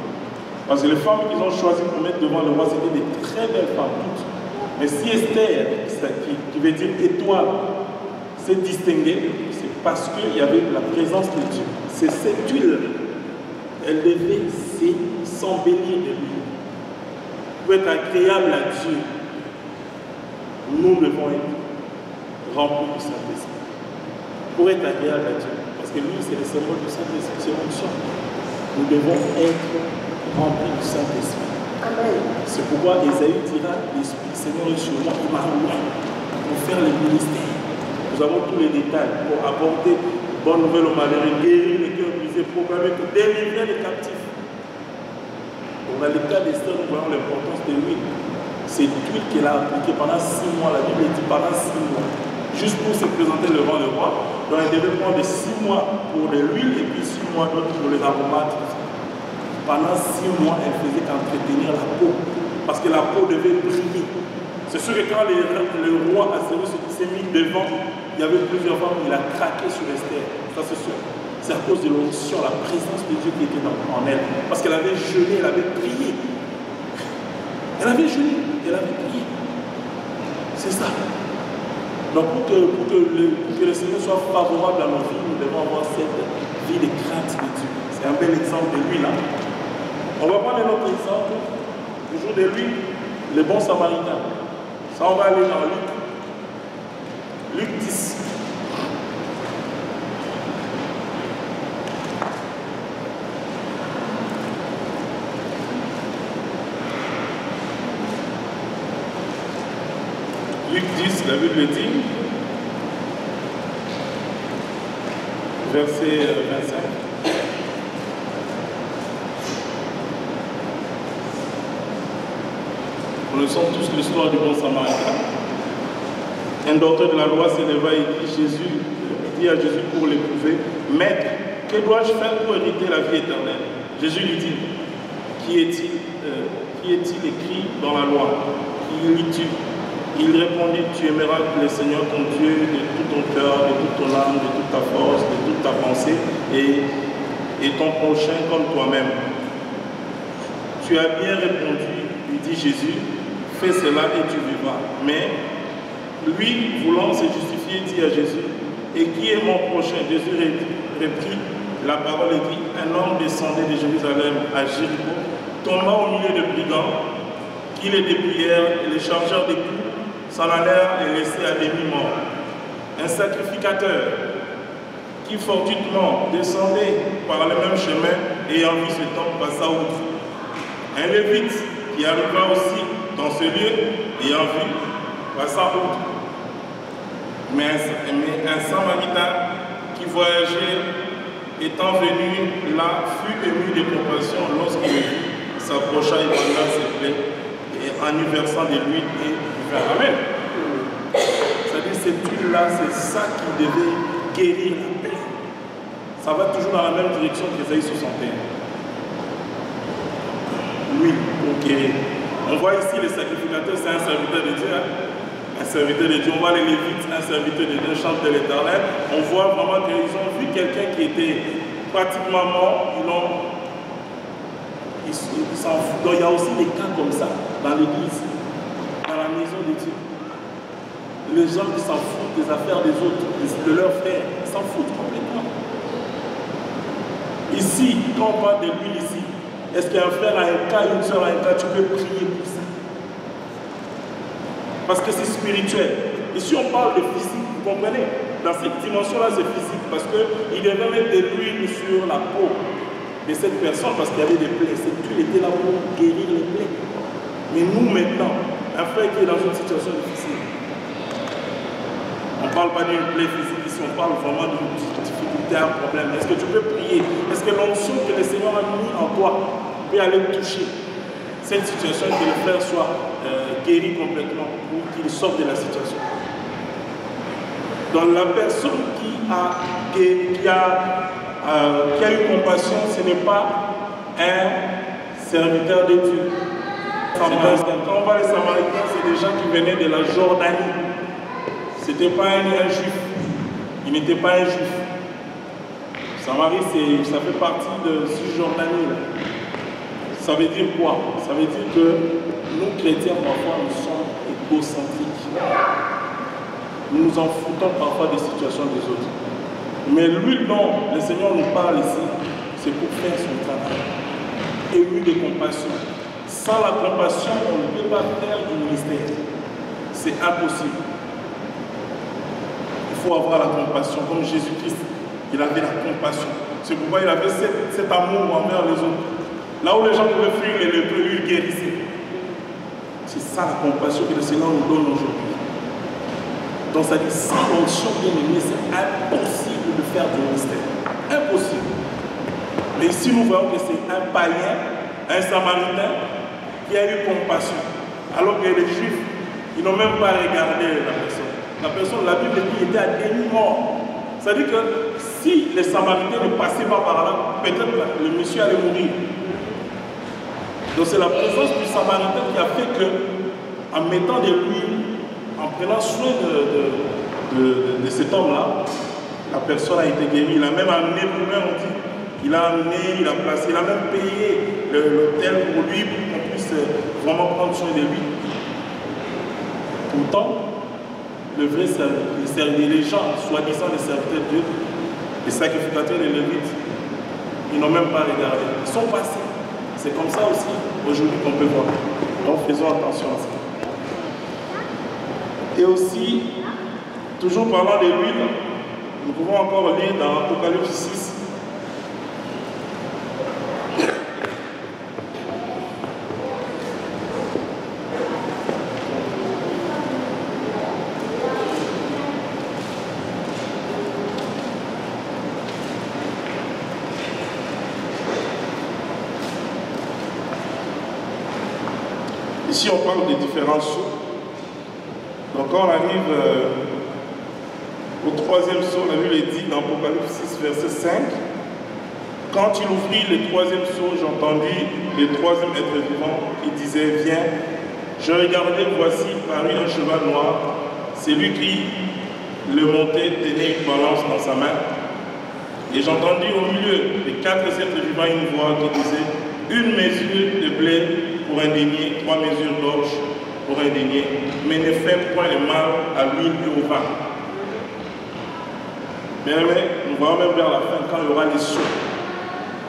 Parce que les femmes qu'ils ont choisies pour mettre devant le roi, c'était des très belles femmes, toutes. Mais si Esther, qui veut dire étoile, s'est distinguée, c'est parce qu'il y avait la présence de Dieu. C'est cette huile, elle devait s'embellir de lui. Pour être agréable à Dieu, nous devons être remplis du Saint-Esprit. Pour être agréable à Dieu. Parce que lui, c'est le symbole du Saint-Esprit, c'est notre sang. Nous devons être remplis du Saint-Esprit. C'est pourquoi Ésaïe dira, l'Esprit Seigneur est sur moi, il m'a oint pour faire le ministère. Nous avons tous les détails pour apporter bonne nouvelle aux malheureux, guérir les cœurs brisés, proclamer que délivrer les captifs. Donc dans le cas d'Esther, nous voyons l'importance de l'huile. C'est l'huile qu'elle a appliquée pendant 6 mois, la Bible dit pendant 6 mois. Juste pour se présenter devant le roi. Donc elle devait prendre 6 mois pour de l'huile et puis 6 mois d'autres pour les aromates. Pendant 6 mois, elle faisait qu'entretenir la peau. Parce que la peau devait briller. C'est sûr que quand le roi Assyrus s'est mis devant, il y avait plusieurs femmes, il a craqué sur Esther. Ça c'est sûr. C'est à cause de l'onction, la présence de Dieu qui était en elle. Parce qu'elle avait jeûné, elle avait prié. Elle avait jeûné, elle avait prié. C'est ça. Donc pour que le Seigneur soit favorable à nos vies, nous devons avoir cette vie de crainte de Dieu. C'est un bel exemple de lui là. On va prendre un autre exemple, toujours de lui, le bon samaritain. Ça on va aller dans Luc 10. Luc 10, la Bible dit, verset 25. Nous connaissons tous l'histoire du bon samaritain. Un docteur de la loi s'éleva et dit à Jésus pour l'éprouver, « Maître, que dois-je faire pour hériter la vie éternelle ?» Jésus lui dit, « Qui est-il écrit dans la loi? Qui lis-tu » Il répondit, tu aimeras le Seigneur ton Dieu de tout ton cœur, de toute ton âme, de toute ta force, de toute ta pensée et ton prochain comme toi-même. Tu as bien répondu, lui dit Jésus, fais cela et tu vivras. Mais lui, voulant se justifier, dit à Jésus, et qui est mon prochain? Jésus reprit la parole et dit, un homme descendait de Jérusalem à Jéricho, tomba au milieu de brigands, qui les dépouillèrent et les chargeurs des coups, s'en allèrent et laissés à demi-mort. Un sacrificateur qui fortuitement descendait par le même chemin, ayant vu cet homme, passa outre. Un lévite qui arriva aussi dans ce lieu, ayant vu, passa outre. Mais un samaritain qui voyageait, étant venu là, fut ému de compassion lorsqu'il vit, s'approcha et banda ses plaies, et en y versant de l'huile et du vin. Amen. C'est-à-dire cette huile-là, c'est ça qui devait guérir la paix. Ça va toujours dans la même direction qu'Ésaïe 61. L'huile pour guérir. On voit ici les sacrificateurs, c'est un serviteur de Dieu. Un serviteur de Dieu. On voit les Lévites, un serviteur de Dieu, chante de l'Éternel. On voit vraiment qu'ils ont vu quelqu'un qui était pratiquement mort. Ils s'en foutent. Donc il y a aussi des cas comme ça dans l'église, dans la maison de Dieu. Les gens qui s'en foutent des affaires des autres, de leurs frères, ils s'en foutent complètement. Ici, quand on parle de l'huile ici, est-ce qu'un frère a un cas, une soeur a un cas, tu peux prier pour ça? Parce que c'est spirituel. Ici, on parle de physique, vous comprenez? Dans cette dimension-là, c'est physique, parce qu'il devait mettre de l'huile sur la peau de cette personne, parce qu'il y avait des plaies. Cette huile était là pour guérir les plaies. Mais nous, maintenant, un frère qui est dans une situation difficile, on ne parle pas d'une plaie physique ici, on parle vraiment d'une difficulté, un problème. Est-ce que tu peux prier? Est-ce que l'onction que le Seigneur a mis en toi peut aller toucher cette situation, que le frère soit guéri complètement ou qu'il sorte de la situation? Donc la personne qui a eu compassion, ce n'est pas un serviteur de Dieu. Quand on voit les Samaritains, c'est des gens qui venaient de la Jordanie. Ce n'était pas un juif. Il n'était pas un juif. Samarie, ça fait partie de Cisjordanie. Ça veut dire quoi? Ça veut dire que nous, chrétiens, parfois, nous sommes égocentriques. Nous nous en foutons parfois des situations des autres. Mais l'huile dont le Seigneur nous parle ici, c'est pour faire son travail. Ému de compassion. Sans la compassion, on ne peut pas faire du ministère. C'est impossible. Il faut avoir la compassion, comme Jésus-Christ, il avait la compassion. C'est pourquoi il avait cet amour envers les autres. Là où les gens pouvaient fuir les lépreux, lui, il guérissait. C'est ça la compassion que le Seigneur nous donne aujourd'hui. Donc ça dit, sans l'onction bien aimée, c'est impossible de faire du ministère. Impossible. Mais ici, nous voyons que c'est un païen, un samaritain, qui a eu compassion. Alors que les Juifs, ils n'ont même pas regardé la personne. La personne, la Bible dit, était à demi-mort. C'est-à-dire que si les Samaritains ne passaient pas par là, peut-être le monsieur allait mourir. Donc c'est la présence du Samaritain qui a fait que, en mettant de l'huile, en prenant soin de cet homme-là, la personne a été guérie. Il a même amené lui-même, on dit, il a amené, il a placé, il a même payé l'hôtel pour lui, pour qu'on puisse vraiment prendre soin de lui. Pourtant, le vrai serviteur, les gens, soi-disant les serviteurs de Dieu, les sacrificateurs et les lévites, ils n'ont même pas regardé. Ils sont passés. C'est comme ça aussi, aujourd'hui, qu'on peut voir. Donc, faisons attention à ça. Et aussi, toujours parlant de l'huile, nous pouvons encore lire dans Apocalypse 6. Ici, on parle des différents sceaux. Donc, quand on arrive au troisième sceau, la Bible est dit dans Apocalypse 6, verset 5. Quand il ouvrit le troisième sceau, j'entendis le troisième être vivant qui disait, viens. Je regardais, voici, parut un cheval noir. C'est lui qui le montait, tenait une balance dans sa main. Et j'entendis au milieu des 4 êtres vivants une voix qui disait: une mesure de blé pour un denier, 3 mesures d'orge pour un denier, mais ne fais point le mal à l'huile et au vin. Bien aimé, nous voyons même vers la fin quand il y aura les cieux.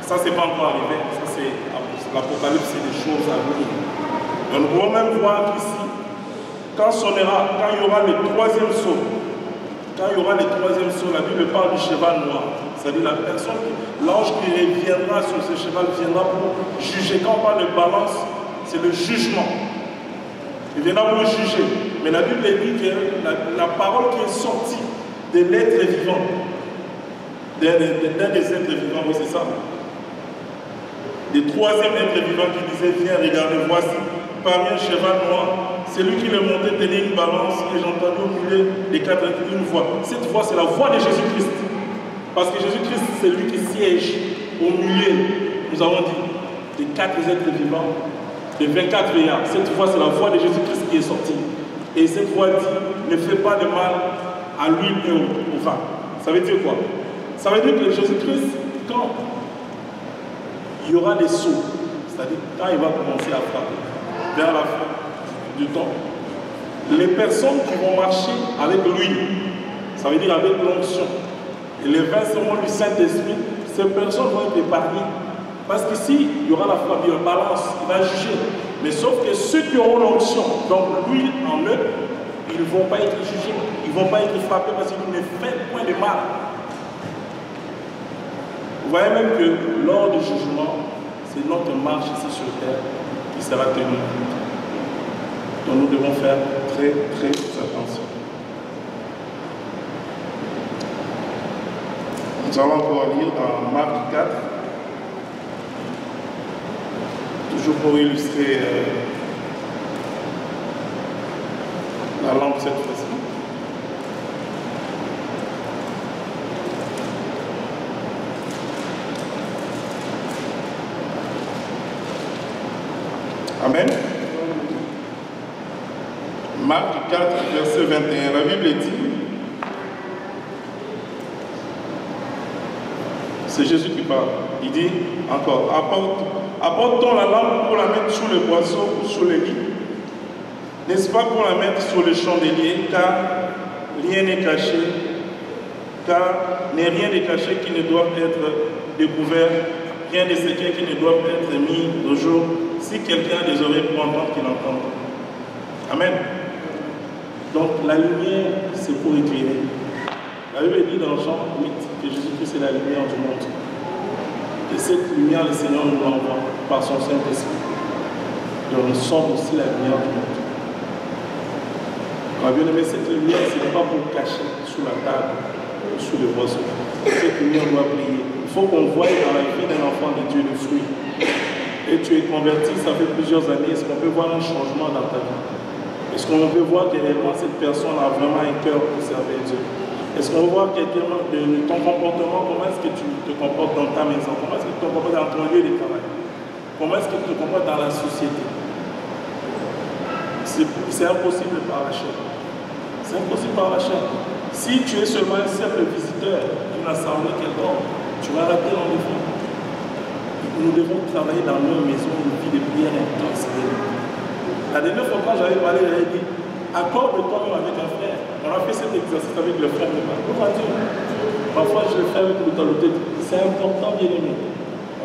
Ça, c'est pas encore arrivé. Ça, c'est l'Apocalypse, c'est des choses à venir. Donc, nous pouvons même voir qu'ici, quand il y aura le 3e saut, la Bible parle du cheval noir. C'est-à-dire la personne, l'ange qui reviendra sur ce cheval viendra pour juger. Quand on parle de balance, c'est le jugement. Il viendra pour juger. Mais la Bible dit que la parole qui est sortie de l'être vivant, d'un des êtres vivants, oui c'est ça, le 3e être vivant qui disait: viens, regardez, voici, parmi un cheval noir, c'est lui qui le montait, tenait une balance, et j'entendais au milieu des 4 êtres une voix. Cette voix, c'est la voix de Jésus-Christ. Parce que Jésus-Christ, c'est lui qui siège au milieu, nous avons dit, des 4 êtres vivants, des 24 veillards. Cette voix, c'est la voix de Jésus-Christ qui est sortie. Et cette voix dit: ne fais pas de mal à l'huile et au vin. Ça veut dire quoi? Ça veut dire que Jésus-Christ, quand il y aura des sauts, c'est-à-dire quand il va commencer à frapper, vers la fin du temps, les personnes qui vont marcher avec l'huile, ça veut dire avec l'onction, et les vins seront du Saint-Esprit, ces personnes vont être épargnées. Parce qu'ici, il y aura la frappe, il y aura balance, il va juger. Mais sauf que ceux qui auront l'onction, donc l'huile en eux, ils ne vont pas être jugés, ils ne vont pas être frappés parce qu'ils ne font point de mal. Vous voyez même que lors du jugement, c'est notre marche ici sur terre qui sera tenue. Donc nous devons faire très très attention. Nous allons encore lire dans Marc 4, toujours pour illustrer la lampe cette fois-ci. Amen. Marc 4, verset 21. La Bible dit, c'est Jésus qui parle. Il dit encore: apportons la lampe pour la mettre sous le boisseau ou sous le lit. N'est-ce pas pour la mettre sur le chandelier, car rien n'est caché, car n'est rien n'est caché qui ne doit être découvert, rien de secret qui ne doit être mis au jour. Si quelqu'un a des oreilles pour entendre, qu'il entende. Amen. Donc la lumière, c'est pour éclairer. La Bible dit dans Jean 8 que Jésus-Christ est la lumière du monde. Et cette lumière, le Seigneur nous l'envoie par son Saint-Esprit. Donc nous sommes aussi la lumière du monde. On a bien aimé cette lumière, ce n'est pas pour cacher sous la table ou sous le boisseau. Cette lumière doit briller. Il faut qu'on voie dans la vie d'un enfant de Dieu le fruit. Et tu es converti, ça fait plusieurs années, est-ce qu'on peut voir un changement dans ta vie? Est-ce qu'on peut voir que réellement cette personne a vraiment un cœur pour servir Dieu? Est-ce qu'on peut voir quelqu'un de ton comportement, comment est-ce que tu te comportes dans ta maison? Comment est-ce que tu te comportes dans ton lieu de travail? Comment est-ce que tu te comportes dans la société? C'est impossible par la chair. C'est impossible par la chair. Si tu es seulement un simple visiteur d'une assemblée quelconque, tu vas rater l'enlèvement. Nous devons travailler dans nos maisons une vie de prière intense. La dernière fois quand j'avais parlé, j'avais dit: accorde-toi même avec un frère. On a fait cet exercice avec le frère de Marc. Parfois je le fais avec l'autorité. C'est important, bien aimé.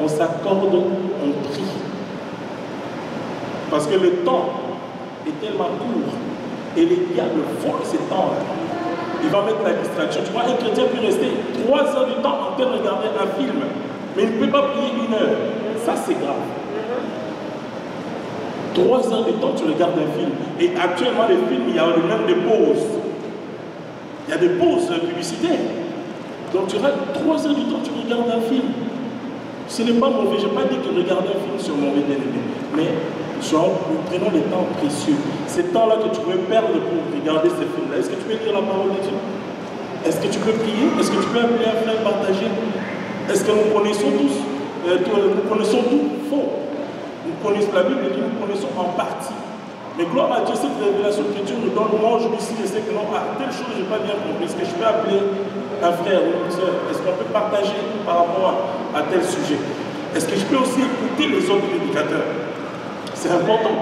On s'accorde, on prie. Parce que le temps est tellement court et les diables vole ce temps-là. Il va mettre la distraction. Tu vois, un chrétien peut rester 3 heures du temps en train de regarder un film, mais il ne peut pas prier 1 heure. Ça, c'est grave. 3 heures de temps, tu regardes un film. Et actuellement, les films, il y a même des pauses. Il y a des pauses publicitaires. Donc, tu restes 3 heures du temps, tu regardes un film. Ce n'est pas mauvais. Je n'ai pas dit que regarder un film, c'est mauvais, mais nous prenons des temps précieux. Ces temps-là que tu peux perdre pour regarder ces films-là. Est-ce que tu peux lire la parole de Dieu? Est-ce que tu peux prier? Est-ce que tu peux appeler un frère partager? Est-ce que nous connaissons tous? Nous connaissons tout faux. Nous connaissons la Bible et nous connaissons en partie. Mais gloire à Dieu, cette révélation que Dieu nous donne, moi aujourd'hui, si je sais que non, telle chose, je n'ai pas bien compris, est-ce que je peux appeler un frère ou une soeur? Est-ce qu'on peut partager par rapport à tel sujet? Est-ce que je peux aussi écouter les autres prédicateurs? C'est important.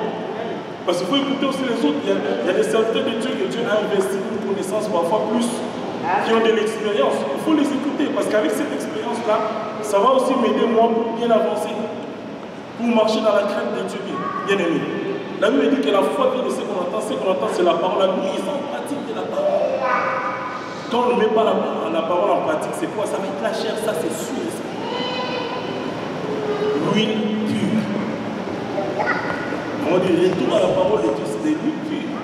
Parce qu'il faut écouter aussi les autres. Il y a des serviteurs de Dieu que Dieu a investi une connaissance parfois plus, qui ont de l'expérience. Il faut les écouter parce qu'avec cette expérience-là, ça va aussi m'aider moi pour bien avancer, pour marcher dans la crainte de Dieu, bien aimé. La Bible dit que la foi vient de ce qu'on entend, c'est la parole, la mise en pratique de la parole. Quand on ne met pas la parole en pratique, c'est quoi? Ça va être la chair, ça c'est sûr. L'huile pure. On dit retour à la parole de Dieu, c'est des l'huile pure.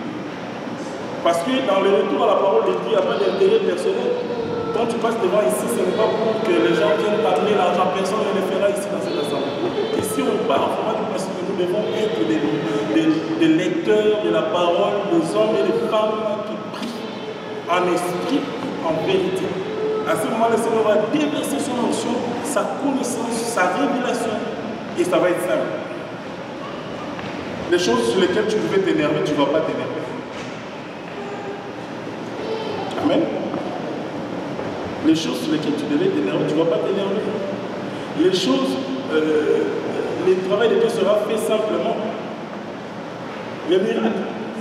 Parce que dans le retour à la parole de Dieu, il n'y a pas d'intérêt personnel. Quand tu passes devant ici, ce n'est pas pour que les gens viennent t'amener l'argent, personne ne le fera ici dans cette assemblée. Ici, on parle vraiment du principe que nous devons être des lecteurs de la parole, des hommes et des femmes qui prient en esprit, en vérité. À ce moment-là, le Seigneur va déverser son onction, sa connaissance, sa révélation, et ça va être simple. Les choses sur lesquelles tu pouvais t'énerver, tu ne vas pas t'énerver. Amen. Les choses sur lesquelles tu devais t'énerver, tu ne vas pas t'énerver. Les choses, le travail de Dieu sera fait simplement. Les miracles,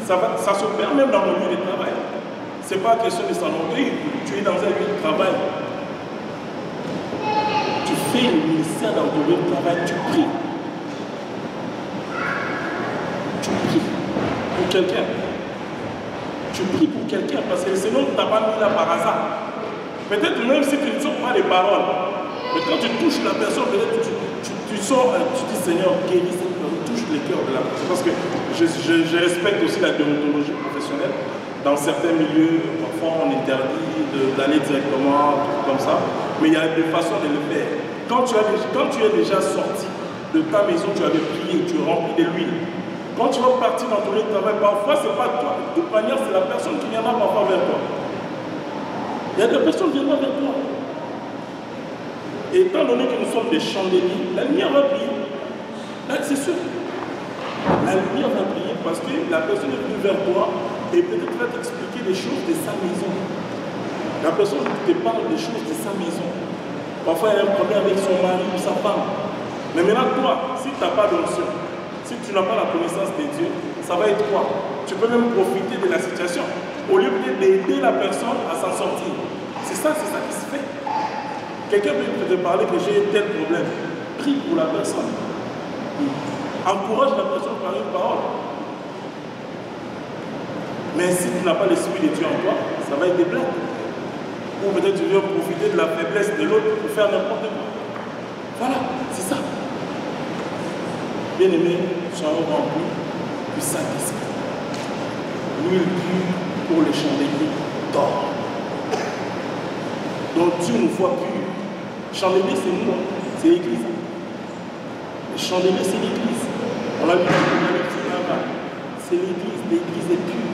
ça s'opère même dans le lieu de travail. Ce n'est pas question de s'enorgueillir. Tu es dans un lieu de travail. Tu fais le ministère dans ton lieu de travail, tu pries. Tu pries pour quelqu'un. Tu pries pour quelqu'un parce que sinon tu n'as pas mis là par hasard. Peut-être même si tu ne sors pas les paroles, mais quand tu touches la personne, peut-être tu sors, tu dis Seigneur, guéris cette personne, touche les cœurs de la personne. Parce que je respecte aussi la déontologie professionnelle. Dans certains milieux, parfois on interdit d'aller directement, comme ça. Mais il y a des façons de le faire. Quand tu es déjà sorti de ta maison, tu avais prié, tu es rempli de l'huile. Quand tu vas partir dans ton lieu de travail, parfois ce n'est pas toi. De toute manière, c'est la personne qui viendra parfois vers toi. Il y a des personnes qui viendront vers toi. Et étant donné que nous sommes des chandeliers, la lumière va briller. Là, c'est sûr. La lumière va briller parce que la personne est venue vers toi et peut-être va t'expliquer des choses de sa maison. La personne te parle des choses de sa maison. Parfois, elle a un problème avec son mari ou sa femme. Mais maintenant, toi, si tu n'as pas d'onction, si tu n'as pas la connaissance de Dieu, ça va être quoi? Tu peux même profiter de la situation. Au lieu d'aider la personne à s'en sortir. C'est ça qui se fait. Quelqu'un peut te parler que j'ai tel problème. Prie pour la personne. Encourage la personne par une parole. Mais si tu n'as pas l'esprit de Dieu en toi, ça va être des blagues. Ou peut-être tu viens profiter de la faiblesse de l'autre pour faire n'importe quoi. Voilà, c'est ça. Bien-aimés, soyons remplis du Saint-Esprit. L'huile pure pour les chandeliers d'or. Donc Dieu nous voit pur. Chandelier, c'est nous, c'est l'église. Le chandelier, c'est l'église. On l'a vu dans le petit là-bas. C'est l'église est pure.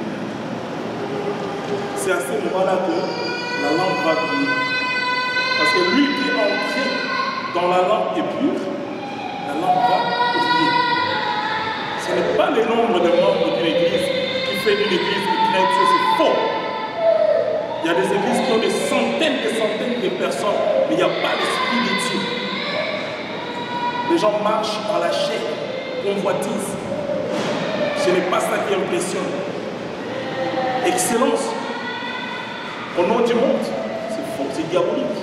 C'est à ce moment-là que la lampe va briller. Parce que l'huile qui est entrée dans la lampe est pure, la lampe va briller. Ce n'est pas le nombre de membres d'une église qui fait d'une église qui craint Dieu, c'est faux. Il y a des églises qui ont des centaines de personnes, mais il n'y a pas l'esprit de Dieu. Les gens marchent dans la chair, convoitisent. Ce n'est pas ça qui impressionne. Excellence. Au nom du monde, c'est faux, c'est diabolique.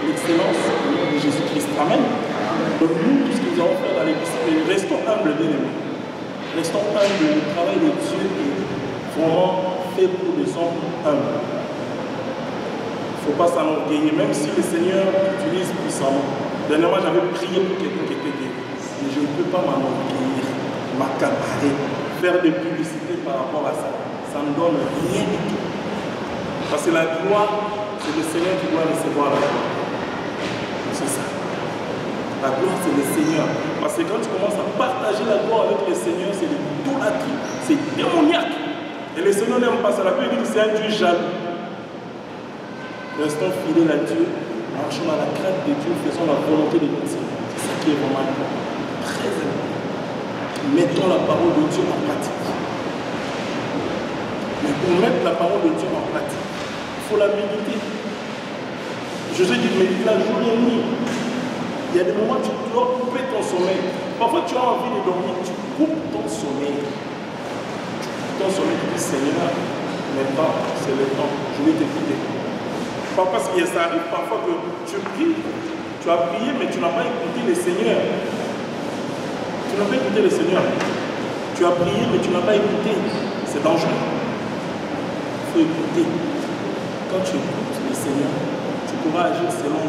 L'excellence au nom de Jésus-Christ. Amen. Donc nous, tout ce que nous allons faire dans l'église, restons humbles, bien-aimés. Restons humbles. Le travail de Dieu est vraiment fait pour des hommes humbles. Il ne faut pas s'enorgueillir, même si le Seigneur utilise puissamment. Dernièrement, j'avais prié pour quelqu'un qui était guéri. Mais je ne peux pas m'enorgueillir, m'accaparer, faire des publicités par rapport à ça. Ça ne donne rien du tout. Parce que la gloire, c'est le Seigneur qui doit recevoir la gloire. C'est ça. La gloire, c'est le Seigneur. Parce que quand tu commences à partager la gloire avec le Seigneur, c'est de l'idolâtrie, c'est démoniaque. Et le Seigneur n'aime pas ça. La Bible dit que c'est un Dieu jaloux. Restons fidèles à Dieu, marchons dans la crainte de Dieu, faisons la volonté de Dieu. C'est ça qui est vraiment important. Très important. Mettons la parole de Dieu en pratique. Mais pour mettre la parole de Dieu en pratique, il faut la méditer. Jésus dit médite la jour et la nuit. Il y a des moments où tu dois couper ton sommeil. Parfois tu as envie de dormir, tu coupes ton sommeil. Ton sommeil, tu dis Seigneur, maintenant c'est le temps, je vais t'écouter. Pas parce que ça arrive parfois que tu pries, tu as prié, mais tu n'as pas écouté le Seigneur. Tu n'as pas écouté le Seigneur. Tu as prié, mais tu n'as pas écouté. C'est dangereux. Il faut écouter. Quand tu écoutes le Seigneur, tu pourras agir selon.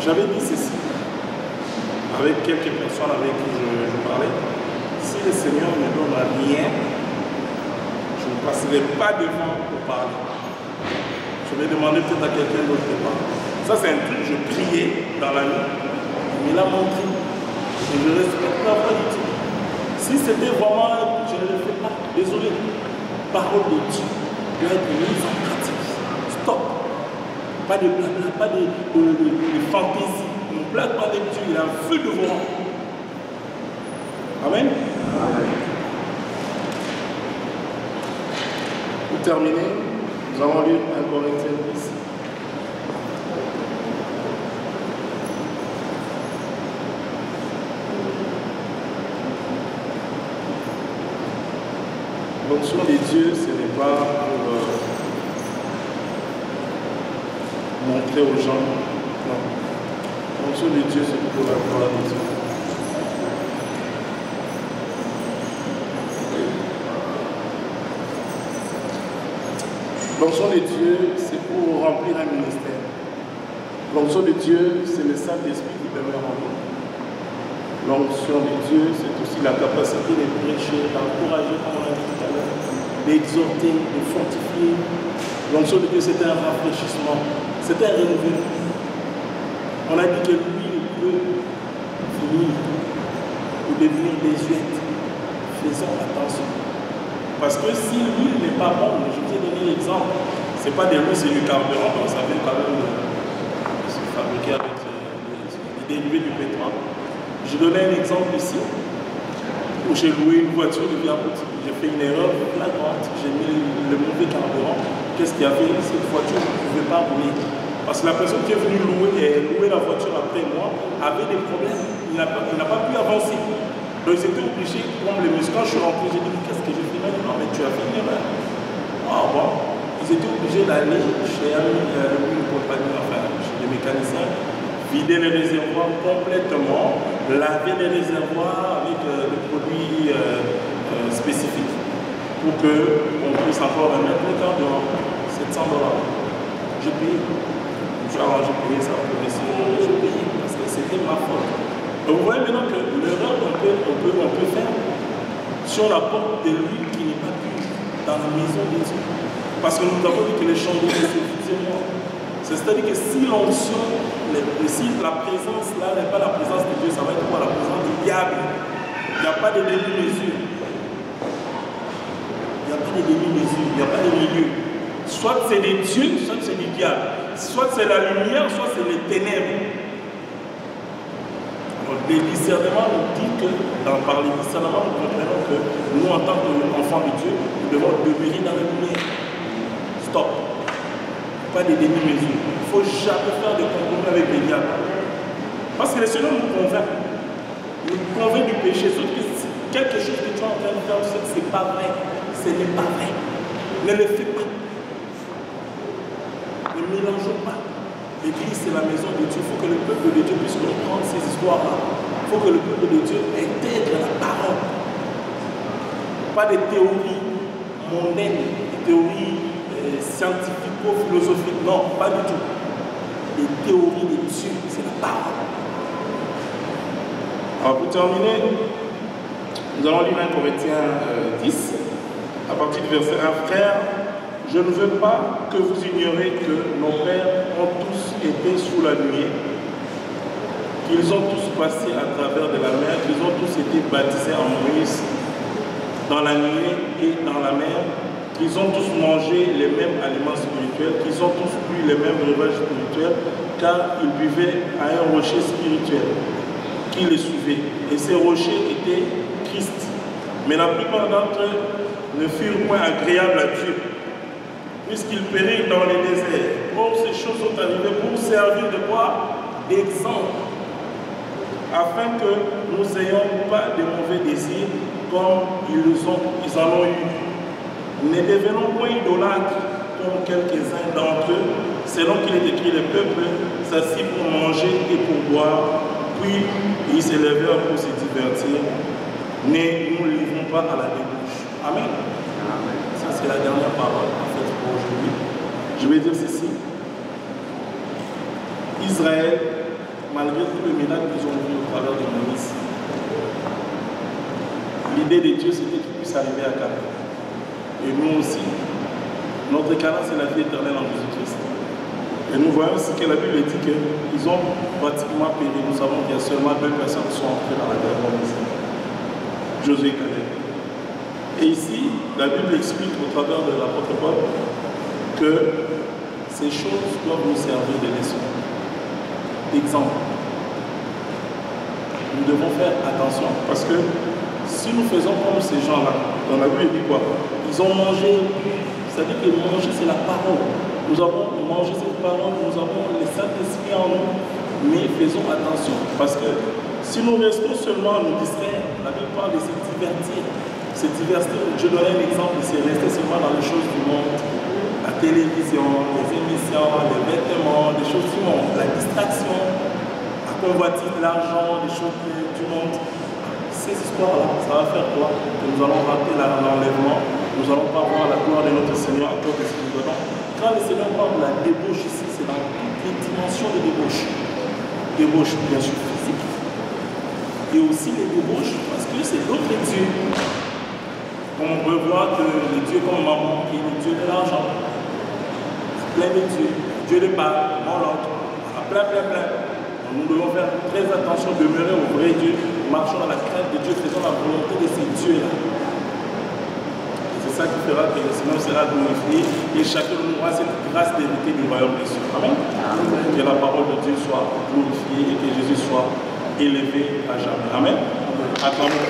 J'avais dit ceci avec quelques personnes avec qui je parlais. Si le Seigneur ne donne rien, je ne passerai pas devant pour parler. Je vais demander peut-être à quelqu'un d'autre de parler. Ça, c'est un truc, je priais dans la nuit. Il a montré. Et je respecte la voix de Dieu. Si c'était vraiment, je ne le fais pas. Désolé. Parole de Dieu doit être mise en pratique. Stop. Pas de blabla, pas de fantaisie. On ne blague pas avec Dieu. Il a un feu devant. Amen. Pour terminer, nous allons lire 1 Corinthiens 10. L'onction de Dieu, ce n'est pas pour montrer aux gens. Non. L'onction de Dieu, c'est pour la gloire de Dieu. L'onction de Dieu, c'est pour remplir un ministère. L'onction de Dieu, c'est le Saint-Esprit qui demeure en nous. L'onction de Dieu, c'est aussi la capacité de prêcher, d'encourager, comme on a dit tout à l'heure, d'exhorter, de fortifier. L'onction de Dieu, c'est un rafraîchissement, c'est un renouvellement. On a dit que l'huile peut finir ou devenir désuète. Faisons attention. Parce que si l'huile n'est pas bonne, je vous ai donné l'exemple, ce n'est pas des huiles, c'est du carburant, donc ça vient quand même se fabriquer avec des dérivés du pétrole. Je donnais un exemple ici, où j'ai loué une voiture de Viaroute. J'ai fait une erreur flagrante, j'ai mis le mauvais carburant. Qu'est-ce qu'il y avait? Cette voiture ne pouvait pas rouler. Parce que la personne qui est venue louer la voiture après moi avait des problèmes. Il n'a pas pu avancer. Donc ils étaient obligés, comme les muscles, quand je suis rentré, j'ai dit qu'est-ce que j'ai fait? Non, mais tu as fait une erreur. Ah bon? Ils étaient obligés d'aller chez une compagnie, enfin chez des mécaniciens, vider les réservoirs complètement, laver les réservoirs avec des produits spécifiques pour qu'on puisse encore remettre le carburant. $700. J'ai payé. J'ai payé ça pour essayer. J'ai payé parce que c'était ma faute. Donc vous voyez maintenant que l'erreur qu'on peut faire si on apporte de l'huile qui n'est pas pure dans la maison de Dieu. Parce que nous avons dit que les chandeliers c'est moi. C'est-à-dire que si l'onction, si la présence là n'est pas la présence de Dieu, ça va être quoi? La présence du diable. Il n'y a pas de demi-mesure. Il n'y a pas de demi-mesure, il n'y a pas de milieu. Soit c'est des dieux, soit c'est du diable. Soit c'est la lumière, soit c'est les ténèbres. Alors, le discernement nous dit que, par le discernement, nous comprenons que nous, en tant qu'enfants de Dieu, nous devons demeurer dans la lumière. Stop. Pas de demi-mesure. Il ne faut jamais faire de compromis avec les diables. Parce que le Seigneur nous convainc. Il nous convainc du péché. Sauf que quelque chose que tu es en train de faire, tu sais que ce n'est pas vrai. Ce n'est pas vrai. Ne le fais pas. Ne mélangeons pas. L'église, c'est la maison de Dieu. Il faut que le peuple de Dieu puisse comprendre ces histoires-là. Il faut que le peuple de Dieu intègre la parole. Pas des théories mondaines, des théories scientifico-philosophiques. Non, pas du tout. Les théories de Dieu, c'est la parole. Alors pour terminer, nous allons lire 1 Corinthiens 10, à partir du verset 1. Frère, je ne veux pas que vous ignoriez que nos pères ont tous été sous la nuée, qu'ils ont tous passé à travers de la mer, qu'ils ont tous été baptisés en Moïse dans la nuée et dans la mer, qu'ils ont tous mangé les mêmes aliments spirituels, qu'ils ont tous bu les mêmes breuvages spirituels, car ils buvaient à un rocher spirituel. qui les suivaient. Et ces rochers étaient Christ. Mais la plupart d'entre eux ne furent point agréables à Dieu, puisqu'ils périrent dans les déserts. Or, ces choses sont arrivées pour servir de quoi? D'exemple, afin que nous n'ayons pas de mauvais désirs comme ils en ont eu. Ne devenons point idolâtres comme quelques-uns d'entre eux, selon qu'il est écrit, les peuples s'assient pour manger et pour boire, puis ils s'élèvèrent pour se divertir. Ne nous livrons pas à la débauche. Amen. Amen. Ça, c'est la dernière parole en fait pour aujourd'hui. Je vais dire ceci. Israël, malgré tous les miracles qu'ils ont vus au travers de Moïse, l'idée de Dieu c'était qu'il puisse arriver à Canaan. Et nous aussi, notre Canaan c'est la vie éternelle en Jésus-Christ. Et nous voyons aussi que la Bible dit qu'ils ont pratiquement péri. Nous savons qu'il y a seulement 2 personnes qui sont entrées dans la terre promise. Josué et Caleb. Et ici, la Bible explique au travers de l'apôtre Paul que ces choses doivent nous servir de leçons, d'exemple. Nous devons faire attention parce que si nous faisons comme ces gens-là, dans la Bible, il dit quoi? Ils ont mangé, c'est-à-dire que manger c'est la parole. Nous avons mangé cette parole, nous avons le Saint-Esprit en nous, mais faisons attention parce que si nous restons seulement à nous distraire, la Bible parle de se divertir. Se divertir, je donnerai un exemple, c'est rester seulement dans les choses du monde, la télévision, les émissions, les vêtements, des choses du monde, la distraction, la convoitise, l'argent, les choses du monde. Ces histoires-là, ça va faire quoi? Que nous allons rater l'enlèvement, nous n'allons pas voir la gloire de notre Seigneur à cause de ce que nous donnons. Quand le Seigneur parle de la débauche ici, c'est dans toutes les dimensions de débauche. Débauche, bien sûr, physique. Et aussi les débauches, parce que c'est d'autres dieux. Comme on peut voir que le Dieu comme Maman, qui est le Dieu de l'argent, plein de dieux, Dieu de Baal, Moloch, plein. Donc nous devons faire très attention, demeurer au vrai Dieu, marchons dans la crainte de Dieu, faisons la volonté de ces dieux-là. C'est ça qui fera que le Seigneur sera glorifié et chacun de nous aura cette grâce d'hériter du royaume des cieux. Amen. Que la parole de Dieu soit glorifiée et que Jésus soit élevé à jamais. Amen. Acclamons.